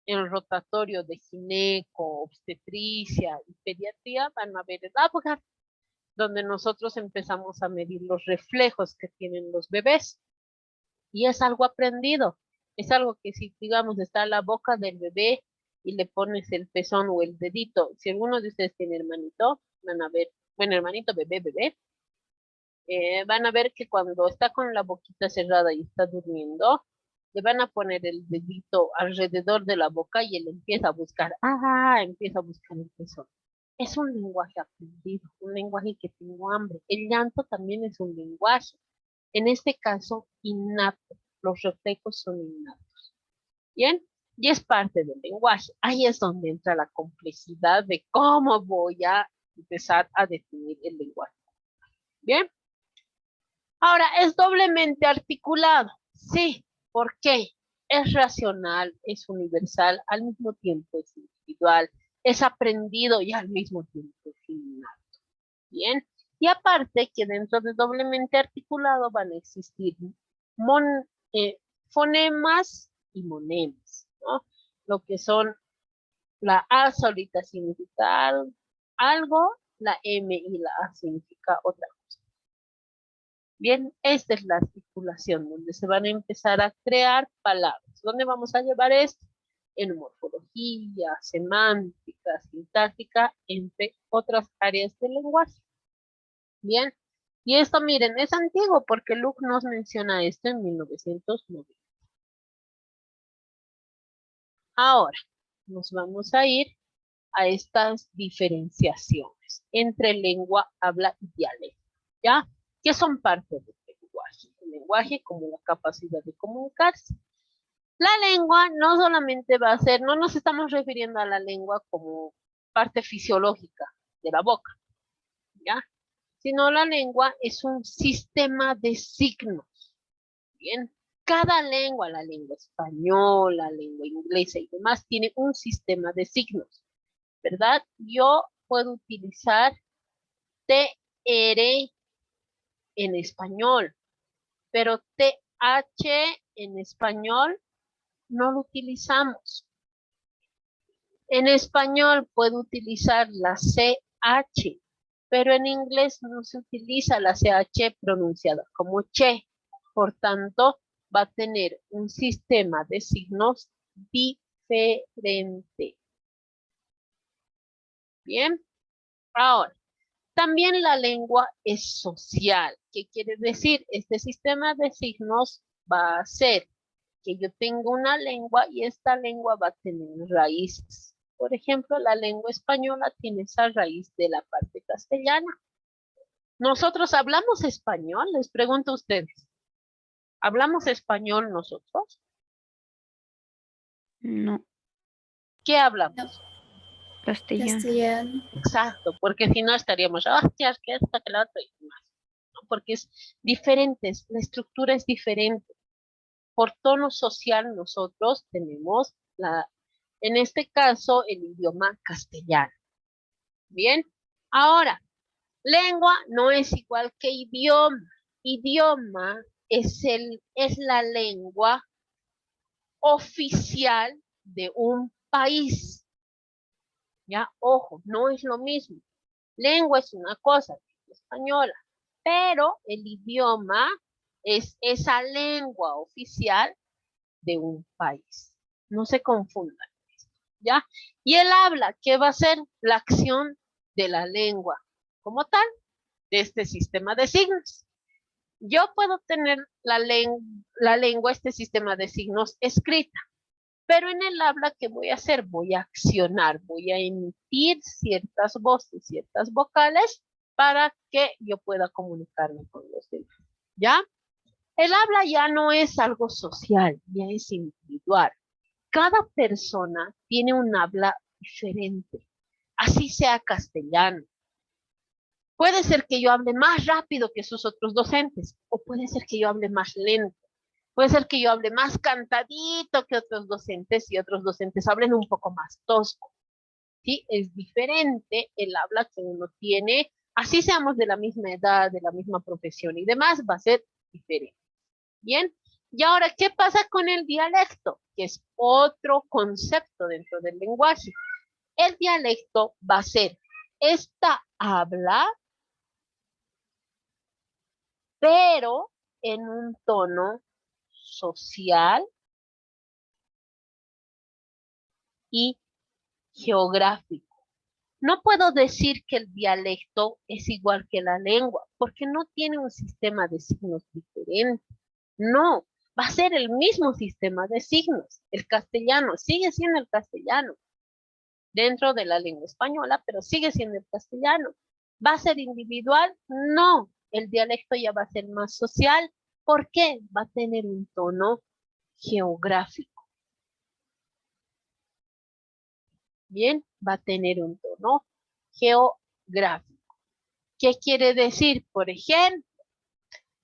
en el rotatorio de gineco, obstetricia y pediatría, van a ver el Apgar, donde nosotros empezamos a medir los reflejos que tienen los bebés. Y es algo aprendido. Es algo que si, digamos, está en la boca del bebé y le pones el pezón o el dedito, si alguno de ustedes tiene hermanito, van a ver, bueno, hermanito, bebé, van a ver que cuando está con la boquita cerrada y está durmiendo, le van a poner el dedito alrededor de la boca y él empieza a buscar, empieza a buscar el pezón. Es un lenguaje aprendido, un lenguaje que tengo hambre. El llanto también es un lenguaje. En este caso, innato. Los reflejos son innatos. ¿Bien? Y es parte del lenguaje. Ahí es donde entra la complejidad de cómo voy a empezar a definir el lenguaje. ¿Bien? Ahora, ¿es doblemente articulado? Sí. ¿Por qué? Es racional, es universal, al mismo tiempo es individual, es aprendido y al mismo tiempo es innato. Bien. Y aparte que dentro de doblemente articulado van a existir fonemas y monemas, ¿no? Lo que son la A solita significa algo, la M y la A significa otra cosa. Bien, esta es la articulación donde se van a empezar a crear palabras. ¿Dónde vamos a llevar esto? En morfología, semántica, sintáctica, entre otras áreas del lenguaje. Bien, y esto miren, es antiguo porque Luke nos menciona esto en 1990. Ahora, nos vamos a ir a estas diferenciaciones entre lengua, habla y dialecto, ¿ya? Que son parte del lenguaje. El lenguaje como la capacidad de comunicarse. La lengua no solamente va a ser, no nos estamos refiriendo a la lengua como parte fisiológica de la boca, ¿ya? Sino la lengua es un sistema de signos, ¿bien? Cada lengua, la lengua española, la lengua inglesa y demás, tiene un sistema de signos, ¿verdad? Yo puedo utilizar TR en español, pero TH en español no lo utilizamos. En español puedo utilizar la CH, pero en inglés no se utiliza la CH pronunciada como che. Por tanto, va a tener un sistema de signos diferente. Bien. Ahora, también la lengua es social. ¿Qué quiere decir? Este sistema de signos va a hacer que yo tenga una lengua y esta lengua va a tener raíces. Por ejemplo, la lengua española tiene esa raíz de la parte castellana. ¿Nosotros hablamos español? Les pregunto a ustedes. ¿Hablamos español nosotros? No, ¿Qué hablamos? castellano. Castellano. Exacto, porque si no estaríamos, hostias, que esto, que lo otro y demás, ¿no? Porque es diferente, la estructura es diferente. Por tono social nosotros tenemos en este caso, el idioma castellano. Bien, ahora, Lengua no es igual que idioma. Idioma es la lengua oficial de un país. Ya, ojo, no es lo mismo. Lengua es una cosa, española, pero el idioma es esa lengua oficial de un país. No se confundan, ¿ya? Y el habla, ¿qué va a ser? La acción de la lengua, como tal, de este sistema de signos. Yo puedo tener la lengua, este sistema de signos escrita, pero en el habla, ¿qué voy a hacer? Voy a accionar, voy a emitir ciertas voces, ciertas vocales para que yo pueda comunicarme con los demás, ¿ya? El habla ya no es algo social, ya es individual. Cada persona tiene un habla diferente, así sea castellano. Puede ser que yo hable más rápido que sus otros docentes, o puede ser que yo hable más lento. Puede ser que yo hable más cantadito que otros docentes y otros docentes hablen un poco más tosco. ¿Sí? Es diferente el habla que uno tiene, así seamos de la misma edad, de la misma profesión y demás, va a ser diferente. Bien, y ahora, ¿qué pasa con el dialecto? Que es otro concepto dentro del lenguaje. El dialecto va a ser esta habla, pero en un tono social y geográfico. No puedo decir que el dialecto es igual que la lengua, porque no tiene un sistema de signos diferente. No, va a ser el mismo sistema de signos. El castellano sigue siendo el castellano dentro de la lengua española, pero sigue siendo el castellano. ¿Va a ser individual? No, el dialecto ya va a ser más social. ¿Por qué? Va a tener un tono geográfico. Bien, va a tener un tono geográfico. ¿Qué quiere decir? Por ejemplo,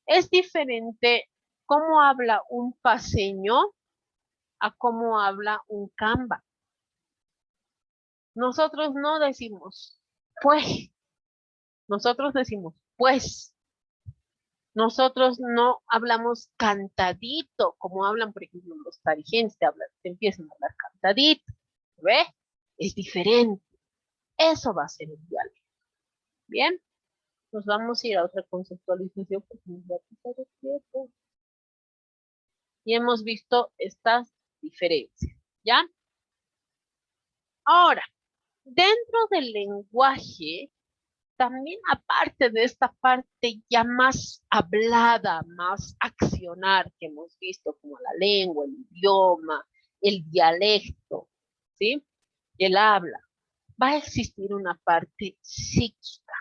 es diferente cómo habla un paceño a cómo habla un camba. Nosotros no decimos pues, nosotros decimos pues. Nosotros no hablamos cantadito, como hablan, por ejemplo, los tarijeños, te empiezan a hablar cantadito. ¿Ve? Es diferente. Eso va a ser el diálogo. Bien, nos vamos a ir a otra conceptualización porque nos va a quitar el tiempo. Y hemos visto estas diferencias, ¿ya? Ahora, dentro del lenguaje, también aparte de esta parte ya más hablada, más accionar que hemos visto, como la lengua, el idioma, el dialecto, ¿sí? El habla, va a existir una parte psíquica.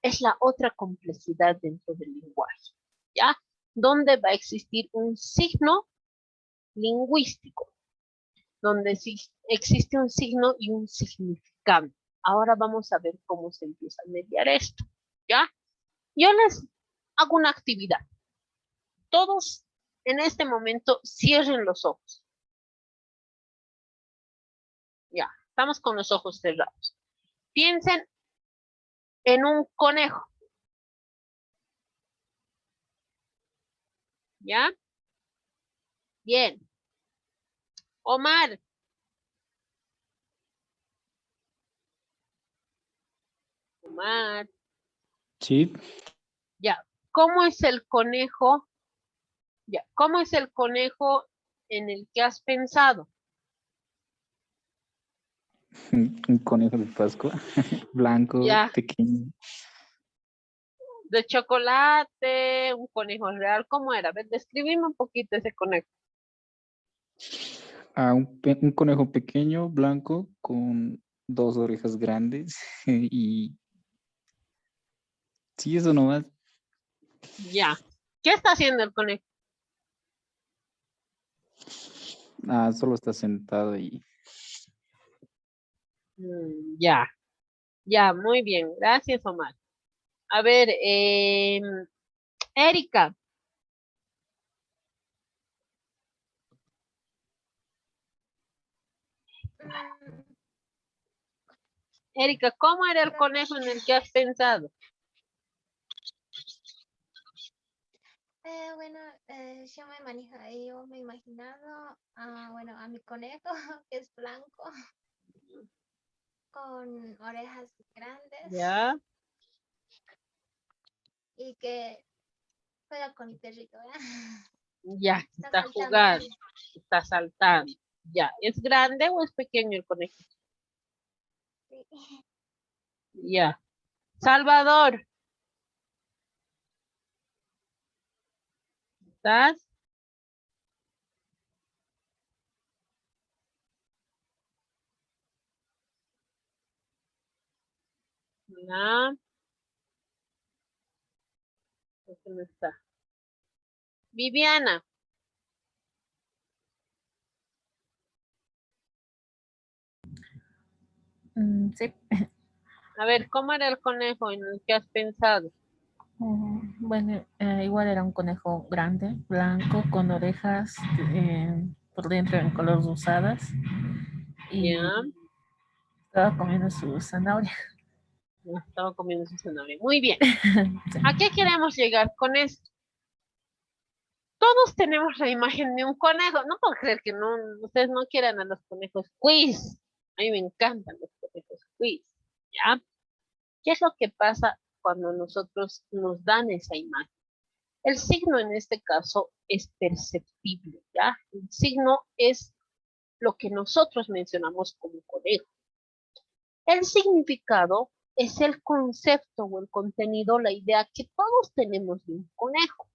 Es la otra complejidad dentro del lenguaje, ¿ya? Donde va a existir un signo lingüístico, donde existe un signo y un significante. Ahora vamos a ver cómo se empieza a mediar esto, ¿ya? Yo les hago una actividad. Todos en este momento cierren los ojos. Ya, estamos con los ojos cerrados. Piensen en un conejo. ¿Ya? Bien. Omar. Omar. Sí, Ya. ¿Cómo es el conejo? Ya. ¿Cómo es el conejo en el que has pensado? un conejo de Pascua, blanco, Ya. pequeño. De chocolate, un conejo real. ¿Cómo era? A ver, describime un poquito ese conejo. Un conejo pequeño, blanco, con dos orejas grandes y sí, eso nomás. Ya. ¿Qué está haciendo el conejo? Solo está sentado y Ya. Ya, muy bien. Gracias, Omar. A ver, Erika. Erika, ¿cómo era el conejo en el que has pensado? Bueno, yo me he imaginado, bueno, a mi conejo, que es blanco, con orejas grandes Ya, y que juega con mi perrito, ¿verdad? ya, Está está saltando. jugando, está saltando. Ya, ¿es grande o es pequeño el conejo? Sí. Ya. Salvador, ¿estás? No, ese no está. Viviana, Sí. a ver, ¿cómo era el conejo en el que has pensado? Bueno, igual era un conejo grande, blanco, con orejas por dentro en color rosadas y Ya, estaba comiendo su zanahoria. no estaba comiendo su zanahoria. Muy bien. Sí. ¿A qué queremos llegar con esto? Todos tenemos la imagen de un conejo. No puedo creer que no, ustedes no quieran a los conejos quiz. A mí me encantan los conejos quiz. ¿Ya? ¿Qué es lo que pasa cuando nosotros nos dan esa imagen? El signo en este caso es perceptible, ¿ya? El signo es lo que nosotros mencionamos como conejo. El significado es el concepto o el contenido, la idea que todos tenemos de un conejo.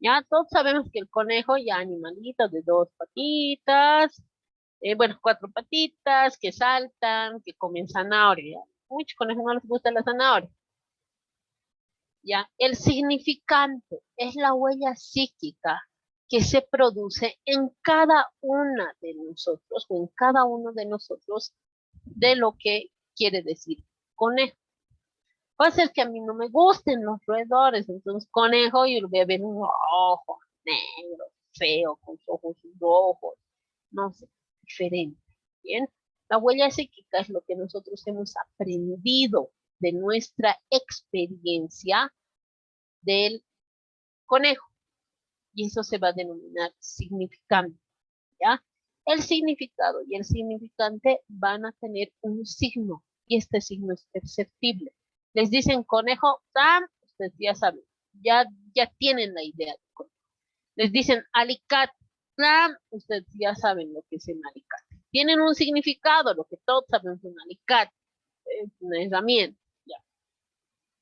Ya todos sabemos que el conejo ya animalito de dos patitas, bueno, cuatro patitas, que saltan, que comen zanahoria. Muchos conejos no les gusta la zanahoria. Ya, el significante es la huella psíquica que se produce en cada una de nosotros o en cada uno de nosotros de lo que quiere decir conejo. Puede ser que a mí no me gusten los roedores, entonces conejo y lo voy a ver un ojo negro, feo, con sus ojos rojos, no sé, diferente. Bien, la huella psíquica es lo que nosotros hemos aprendido de nuestra experiencia del conejo y eso se va a denominar significante, ¿ya? El significado y el significante van a tener un signo y este signo es perceptible. Les dicen conejo, ¡tam! Ustedes ya saben, ya tienen la idea de conejo. Les dicen alicate, ¡tam! Ustedes ya saben lo que es un alicate. Tienen un significado, lo que todos sabemos de un alicate, es una herramienta, ¿ya?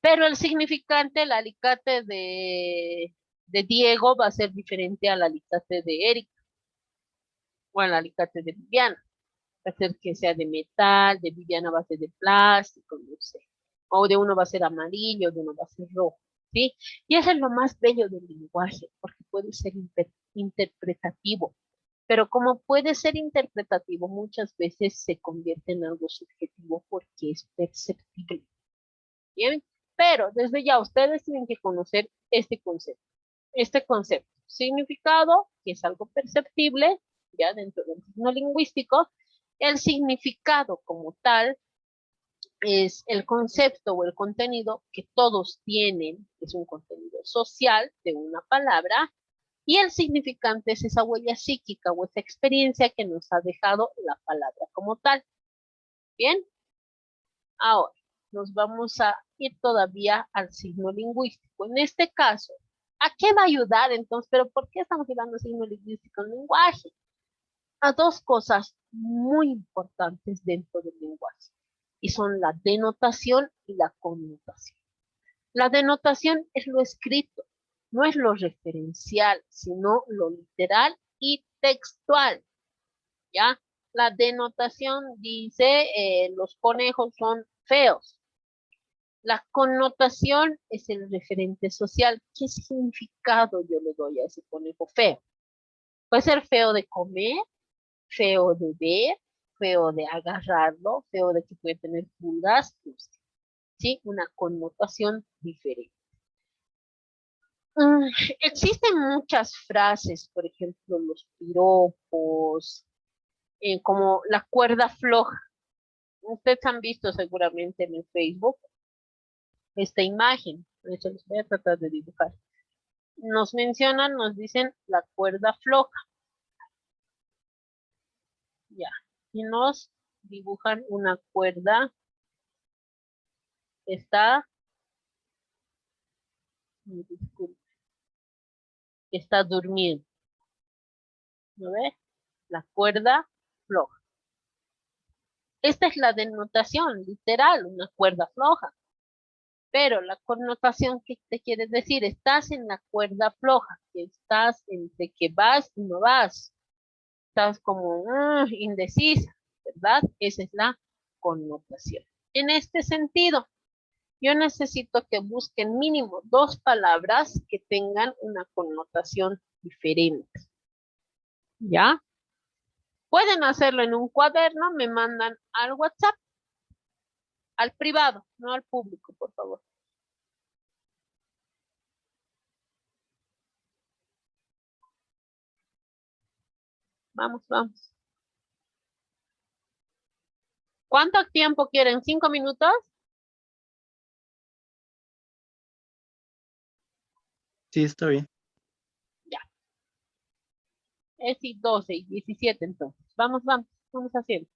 Pero el significante, el alicate de Diego va a ser diferente al alicate de Eric o al alicate de Viviana. Va a ser que sea de metal, de Viviana va a ser de plástico, no sé. O de uno va a ser amarillo, de uno va a ser rojo, ¿sí? Y eso es lo más bello del lenguaje, porque puede ser interpretativo. Pero como puede ser interpretativo, muchas veces se convierte en algo subjetivo porque es perceptible. ¿Bien? Pero desde ya ustedes tienen que conocer este concepto. Este concepto, significado, que es algo perceptible, ya dentro del signo lingüístico, el significado como tal es el concepto o el contenido que todos tienen, es un contenido social de una palabra, y el significante es esa huella psíquica o esa experiencia que nos ha dejado la palabra como tal. Bien, ahora nos vamos a ir todavía al signo lingüístico. En este caso, ¿a qué va a ayudar entonces? ¿Pero por qué estamos llevando al signo lingüístico en lenguaje? A dos cosas muy importantes dentro del lenguaje, y son la denotación y la connotación. La denotación es lo escrito, no es lo referencial, sino lo literal y textual, ¿ya? La denotación dice, los conejos son feos. La connotación es el referente social. ¿Qué significado yo le doy a ese conejo feo? Puede ser feo de comer, feo de ver, feo de agarrarlo, feo de que puede tener pulgas, ¿sí? Una connotación diferente. Existen muchas frases, por ejemplo, los piropos, como la cuerda floja. Ustedes han visto seguramente en el Facebook esta imagen. De hecho, les voy a tratar de dibujar. Nos mencionan, nos dicen la cuerda floja. Ya. Y nos dibujan una cuerda que está, disculpe, que está durmiendo. ¿No ve? La cuerda floja. Esta es la denotación literal, una cuerda floja. Pero la connotación que te quiere decir, estás en la cuerda floja, que estás entre que vas y no vas. Estás como indecisa, ¿verdad? Esa es la connotación. En este sentido, yo necesito que busquen mínimo 2 palabras que tengan una connotación diferente. ¿Ya? Pueden hacerlo en un cuaderno, me mandan al WhatsApp, al privado, no al público, por favor. Vamos, vamos. ¿Cuánto tiempo quieren? ¿5 minutos? Sí, está bien. Ya. Es y 12 y 17 entonces. Vamos, vamos. Vamos haciendo.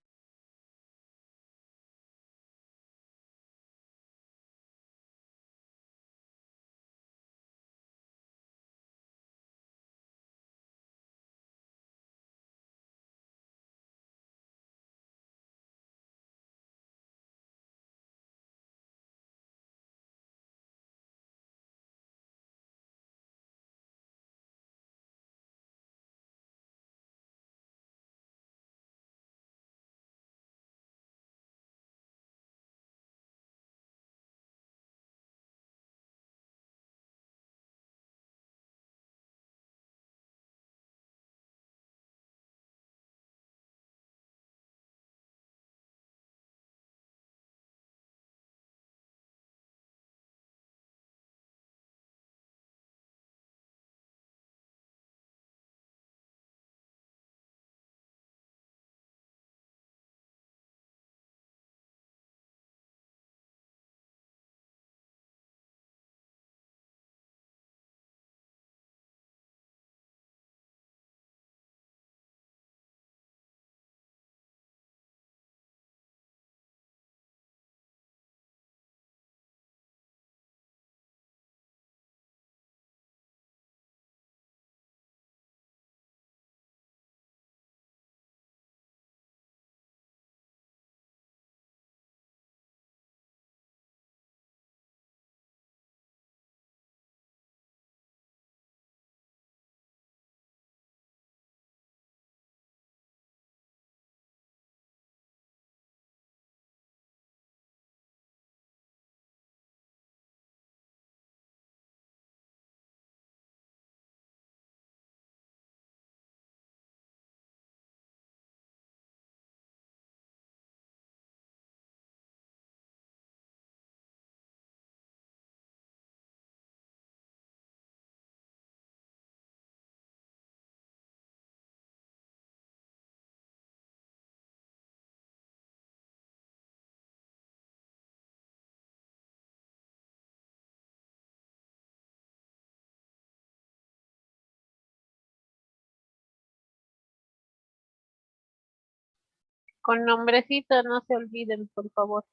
Con nombrecito, no se olviden, por favor.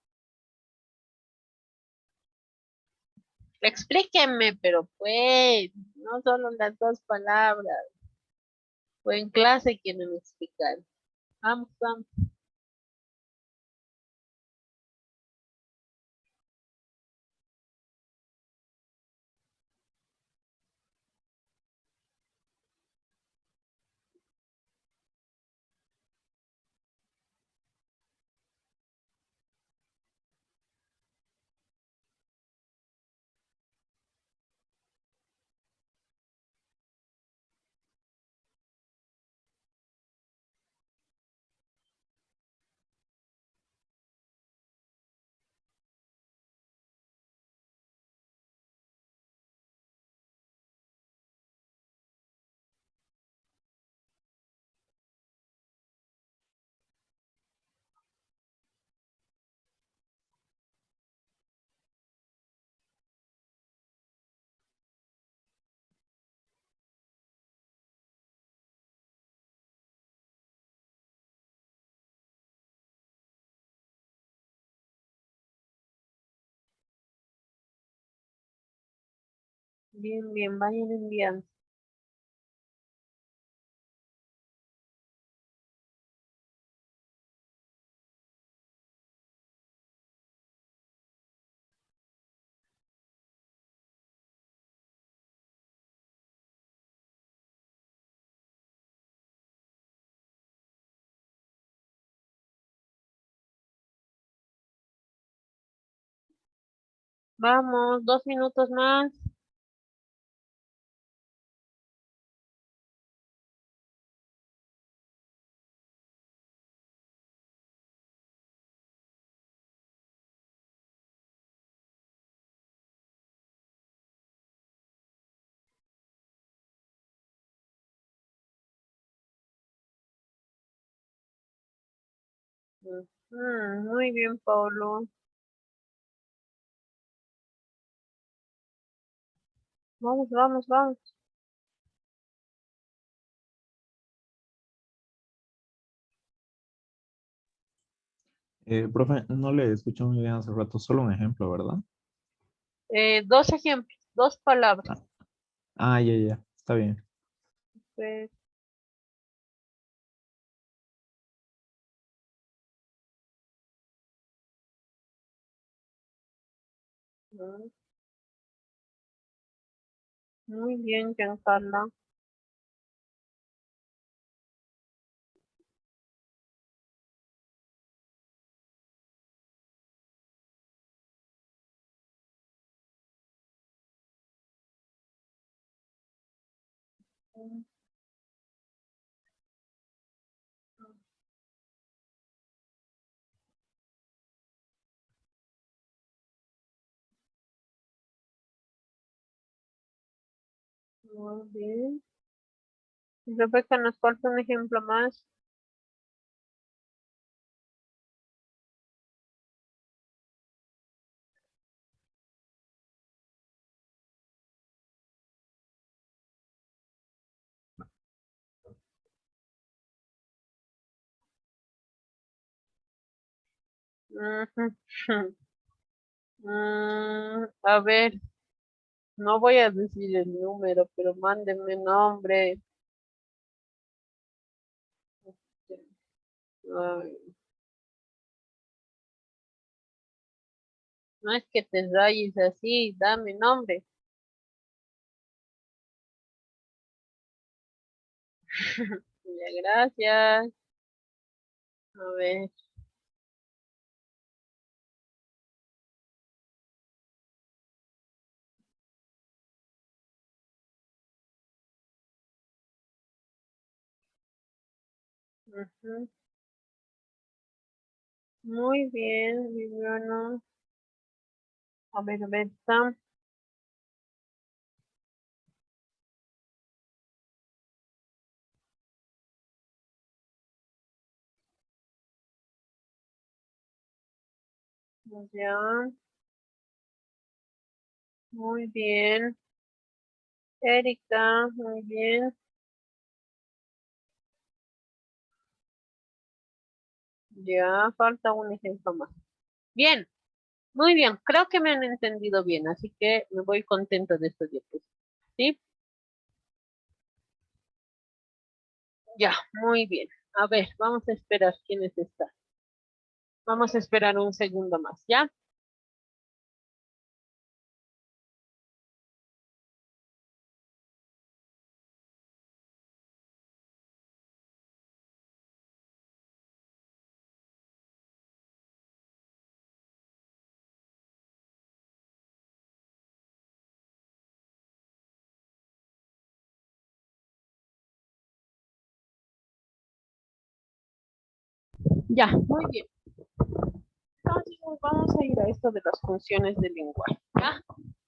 Explíquenme, pero pues, no solo las 2 palabras. O en clase quieren explicar. Vamos, vamos. Bien, bien, vayan enviando. Vamos, 2 minutos más. Muy bien, Paulo. Vamos, vamos, vamos. Profe, no le escuché muy bien hace rato, solo un ejemplo, ¿verdad? 2 ejemplos, 2 palabras. Ya, ya, está bien. Pues, mm, muy bien, Giancarla. Mm, Muy bien. Rebeca, nos falta un ejemplo más. Ujú. A ver, no voy a decir el número, pero mándenme nombre. Ay, no es que te rayes así, dame nombre. Ya, gracias. A ver. Ujú. Muy bien, Viviana. A ver, Sam. Ya, muy bien. Erika, muy bien. Ya, falta un ejemplo más. Bien, muy bien. Creo que me han entendido bien, así que me voy contento de estos diapositivas. ¿Sí? Ya, muy bien. A ver, vamos a esperar quiénes están. Vamos a esperar un segundo más, ¿ya? Ya, muy bien. Entonces vamos a ir a esto de las funciones del lenguaje, ¿ya?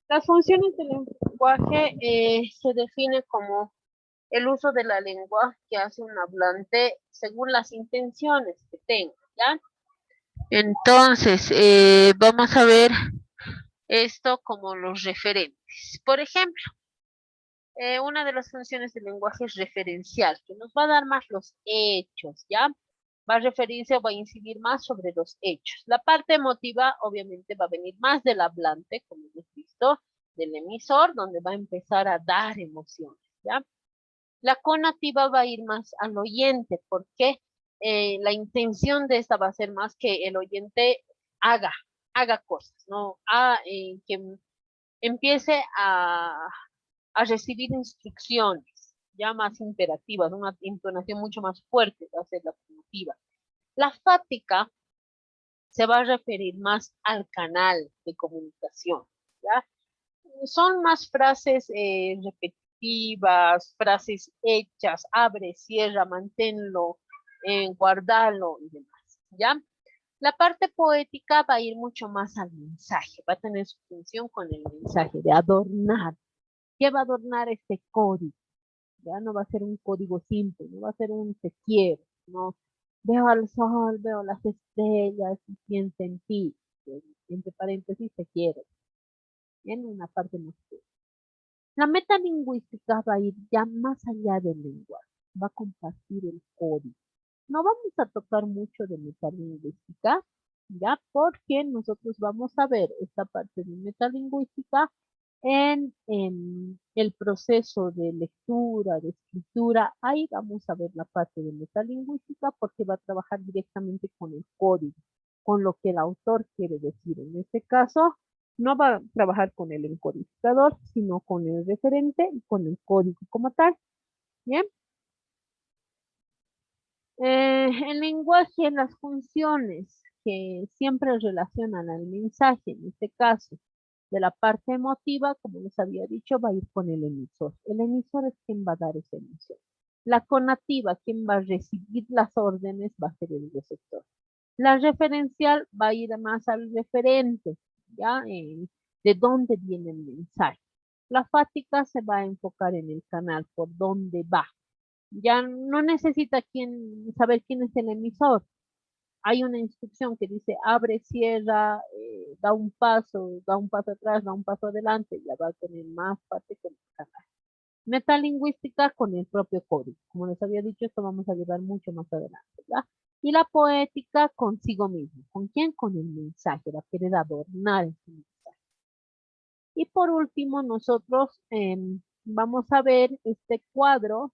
Las funciones del lenguaje se define como el uso de la lengua que hace un hablante según las intenciones que tenga, ¿ya? Entonces, vamos a ver esto como los referentes. Por ejemplo, una de las funciones del lenguaje es referencial, que nos va a dar más los hechos, ¿ya? Va a referirse o va a incidir más sobre los hechos. La parte emotiva, obviamente, va a venir más del hablante, como hemos visto, del emisor, donde va a empezar a dar emociones, ¿ya? La conativa va a ir más al oyente, porque la intención de esta va a ser más que el oyente haga cosas, ¿no? Que empiece a recibir instrucciones ya más imperativas, una entonación mucho más fuerte va a ser la conativa. La fática se va a referir más al canal de comunicación, ¿ya? Son más frases repetitivas, frases hechas, abre, cierra, manténlo, guardalo y demás, ¿ya? La parte poética va a ir mucho más al mensaje, va a tener su función con el mensaje de adornar. ¿Qué va a adornar este código? Ya no va a ser un código simple, no va a ser un te quiero, no. Veo al sol, veo las estrellas y pienso en ti. Entre paréntesis, te quiero. En una parte más fuerte. La metalingüística va a ir ya más allá del lenguaje, va a compartir el código. No vamos a tocar mucho de metalingüística, ya, porque nosotros vamos a ver esta parte de metalingüística en el proceso de lectura, de escritura. Ahí vamos a ver la parte de metalingüística porque va a trabajar directamente con el código, con lo que el autor quiere decir. En este caso, no va a trabajar con el encodificador, sino con el referente y con el código como tal. Bien. El lenguaje, las funciones que siempre relacionan al mensaje, en este caso, de la parte emotiva, como les había dicho, va a ir con el emisor. El emisor es quien va a dar esa emisión. La conativa, quien va a recibir las órdenes, va a ser el receptor. La referencial va a ir más al referente, ¿ya? De dónde viene el mensaje. La fática se va a enfocar en el canal, por dónde va. Ya no necesita saber quién es el emisor. Hay una instrucción que dice abre, cierra, da un paso atrás, da un paso adelante, ya va a tener más parte con el canal. Metalingüística con el propio código. Como les había dicho, esto vamos a llevar mucho más adelante, ¿verdad? Y la poética consigo mismo. ¿Con quién? Con el mensaje, va a querer adornar ese mensaje. Y por último, nosotros vamos a ver este cuadro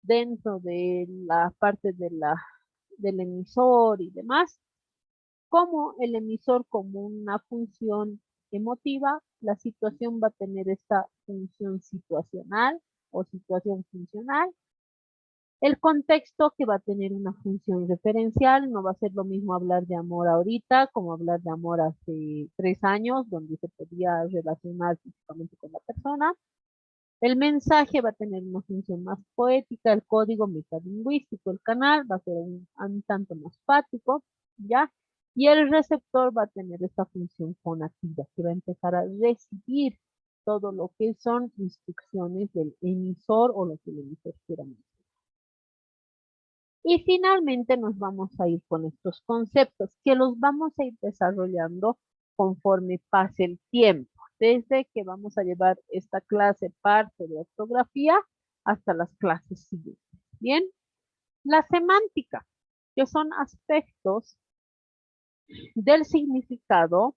dentro de la parte del emisor y demás, como el emisor como una función emotiva, la situación va a tener esta función situacional o situación funcional. El contexto que va a tener una función referencial, no va a ser lo mismo hablar de amor ahorita como hablar de amor hace 3 años, donde se podía relacionar físicamente con la persona. El mensaje va a tener una función más poética, el código metalingüístico, el canal va a ser un tanto más fático, ¿ya? Y el receptor va a tener esta función fonativa, que va a empezar a recibir todo lo que son instrucciones del emisor o lo que el emisor quiera mencionar. Y finalmente nos vamos a ir con estos conceptos, que los vamos a ir desarrollando conforme pase el tiempo, desde que vamos a llevar esta clase parte de ortografía hasta las clases siguientes. Bien, la semántica, que son aspectos del significado,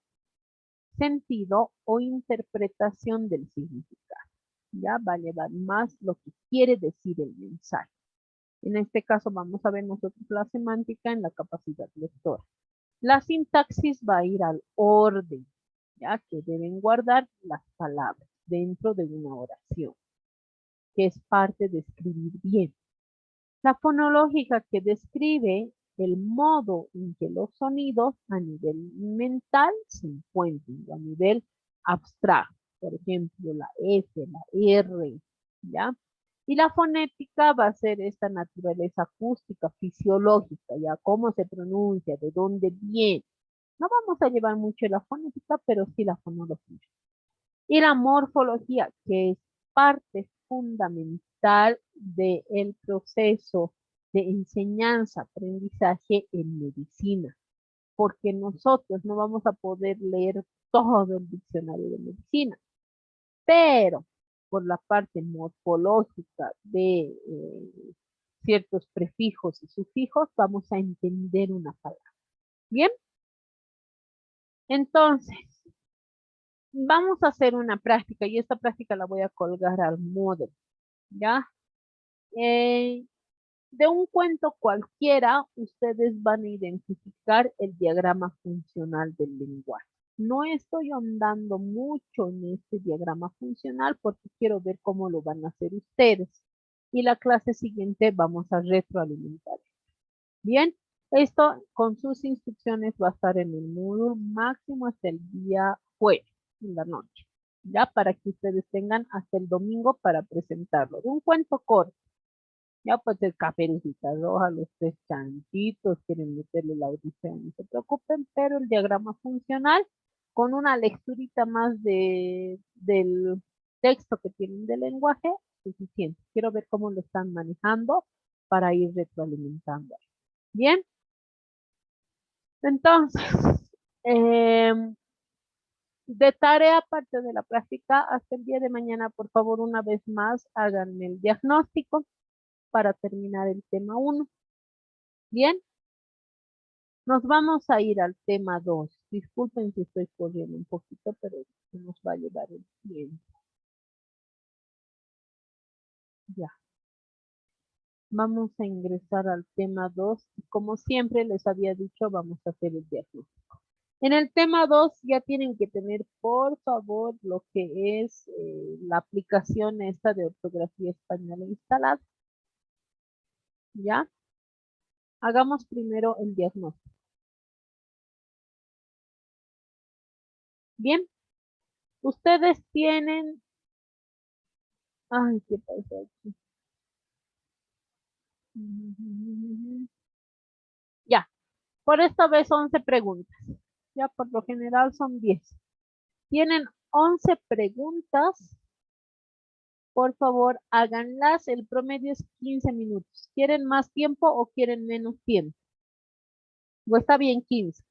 sentido o interpretación del significado. Ya va a llevar más lo que quiere decir el mensaje. En este caso vamos a ver nosotros la semántica en la capacidad lectora. La sintaxis va a ir al orden, ya que deben guardar las palabras dentro de una oración, que es parte de escribir bien. La fonológica que describe el modo en que los sonidos a nivel mental se encuentran, a nivel abstracto. Por ejemplo, la S, la R, ¿ya? Y la fonética va a ser esta naturaleza acústica, fisiológica, ya cómo se pronuncia, de dónde viene. No vamos a llevar mucho la fonética, pero sí la fonología. Y la morfología, que es parte fundamental del proceso de enseñanza, aprendizaje en medicina, porque nosotros no vamos a poder leer todo el diccionario de medicina, pero por la parte morfológica de ciertos prefijos y sufijos, vamos a entender una palabra. ¿Bien? Entonces, vamos a hacer una práctica y esta práctica la voy a colgar al Moodle, ¿ya? De un cuento cualquiera, ustedes van a identificar el diagrama funcional del lenguaje. No estoy ahondando mucho en este diagrama funcional porque quiero ver cómo lo van a hacer ustedes. Y la clase siguiente vamos a retroalimentar. Bien, esto con sus instrucciones va a estar en el módulo máximo hasta el día jueves, en la noche. Ya para que ustedes tengan hasta el domingo para presentarlo. De un cuento corto. Ya puede ser Caperucita Roja, los tres chanchitos, quieren meterle la odisea, no se preocupen, pero el diagrama funcional, con una lecturita más del texto que tienen del lenguaje, suficiente. Quiero ver cómo lo están manejando para ir retroalimentando. Bien. Entonces, de tarea aparte de la práctica, hasta el día de mañana, por favor, una vez más, háganme el diagnóstico para terminar el tema 1. Bien, nos vamos a ir al tema 2. Disculpen si estoy corriendo un poquito, pero se nos va a llevar el tiempo. Ya. Vamos a ingresar al tema 2 y como siempre les había dicho, vamos a hacer el diagnóstico. En el tema 2 ya tienen que tener, por favor, lo que es la aplicación esta de ortografía española instalada. ¿Ya? Hagamos primero el diagnóstico. Bien. Ustedes tienen... Ay, ¿qué pasa aquí? Ya. Por esta vez 11 preguntas. Ya por lo general son 10. Tienen 11 preguntas. Por favor, háganlas. El promedio es 15 minutos. ¿Quieren más tiempo o quieren menos tiempo? ¿O está bien 15?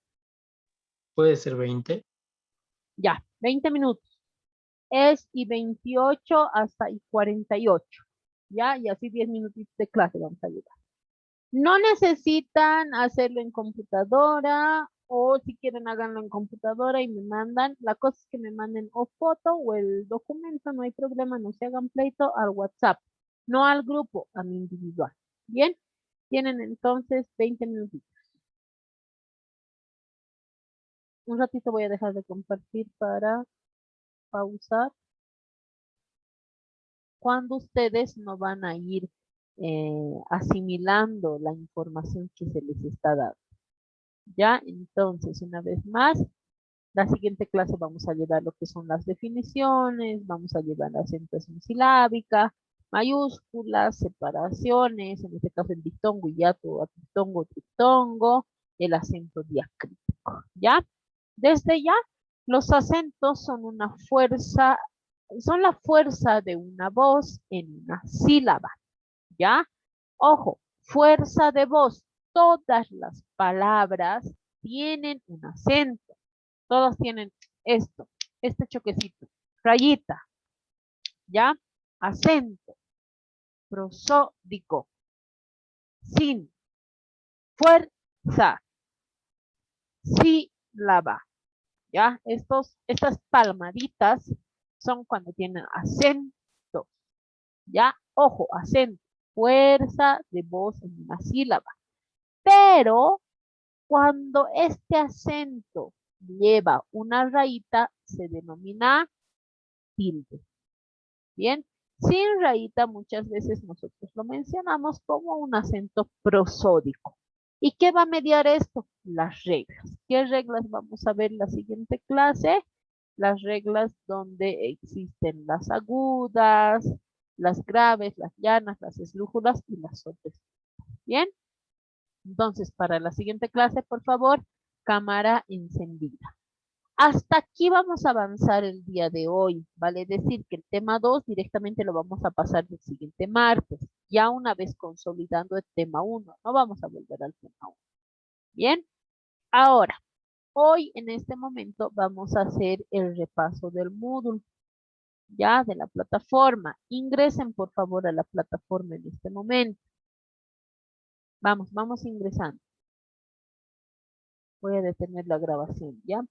Puede ser 20. Ya, 20 minutos. Es y 28 hasta y 48. Ya, y así 10 minutitos de clase vamos a llevar. No necesitan hacerlo en computadora o si quieren háganlo en computadora y me mandan. La cosa es que me manden o foto o el documento, no hay problema, no se hagan pleito al WhatsApp. No al grupo, a mi individual. Bien, tienen entonces 20 minutitos. Un ratito voy a dejar de compartir para pausar. Cuando ustedes no van a ir asimilando la información que se les está dando. Ya, entonces, una vez más, la siguiente clase vamos a llevar lo que son las definiciones, vamos a llevar la acentuación silábica, mayúsculas, separaciones, en este caso el diptongo, hiato, diptongo, triptongo, el acento diacrítico, ¿ya? Desde ya, los acentos son una fuerza, son la fuerza de una voz en una sílaba, ¿ya? Ojo, fuerza de voz. Todas las palabras tienen un acento. Todas tienen esto, este choquecito, rayita, ¿ya? Acento, prosódico, sin, fuerza, sílaba, ¿ya? Estas palmaditas son cuando tienen acento, ¿ya? Ojo, acento, fuerza de voz en una sílaba. Pero cuando este acento lleva una rayita, se denomina tilde. Bien, sin rayita muchas veces nosotros lo mencionamos como un acento prosódico. ¿Y qué va a mediar esto? Las reglas. ¿Qué reglas vamos a ver en la siguiente clase? Las reglas donde existen las agudas, las graves, las llanas, las esdrújulas y las sordas. Bien. Entonces, para la siguiente clase, por favor, cámara encendida. Hasta aquí vamos a avanzar el día de hoy. Vale decir que el tema 2 directamente lo vamos a pasar el siguiente martes, ya una vez consolidando el tema 1. No vamos a volver al tema 1. Bien, ahora, hoy en este momento vamos a hacer el repaso del módulo, ya de la plataforma. Ingresen por favor a la plataforma en este momento. Vamos ingresando. Voy a detener la grabación, ¿ya?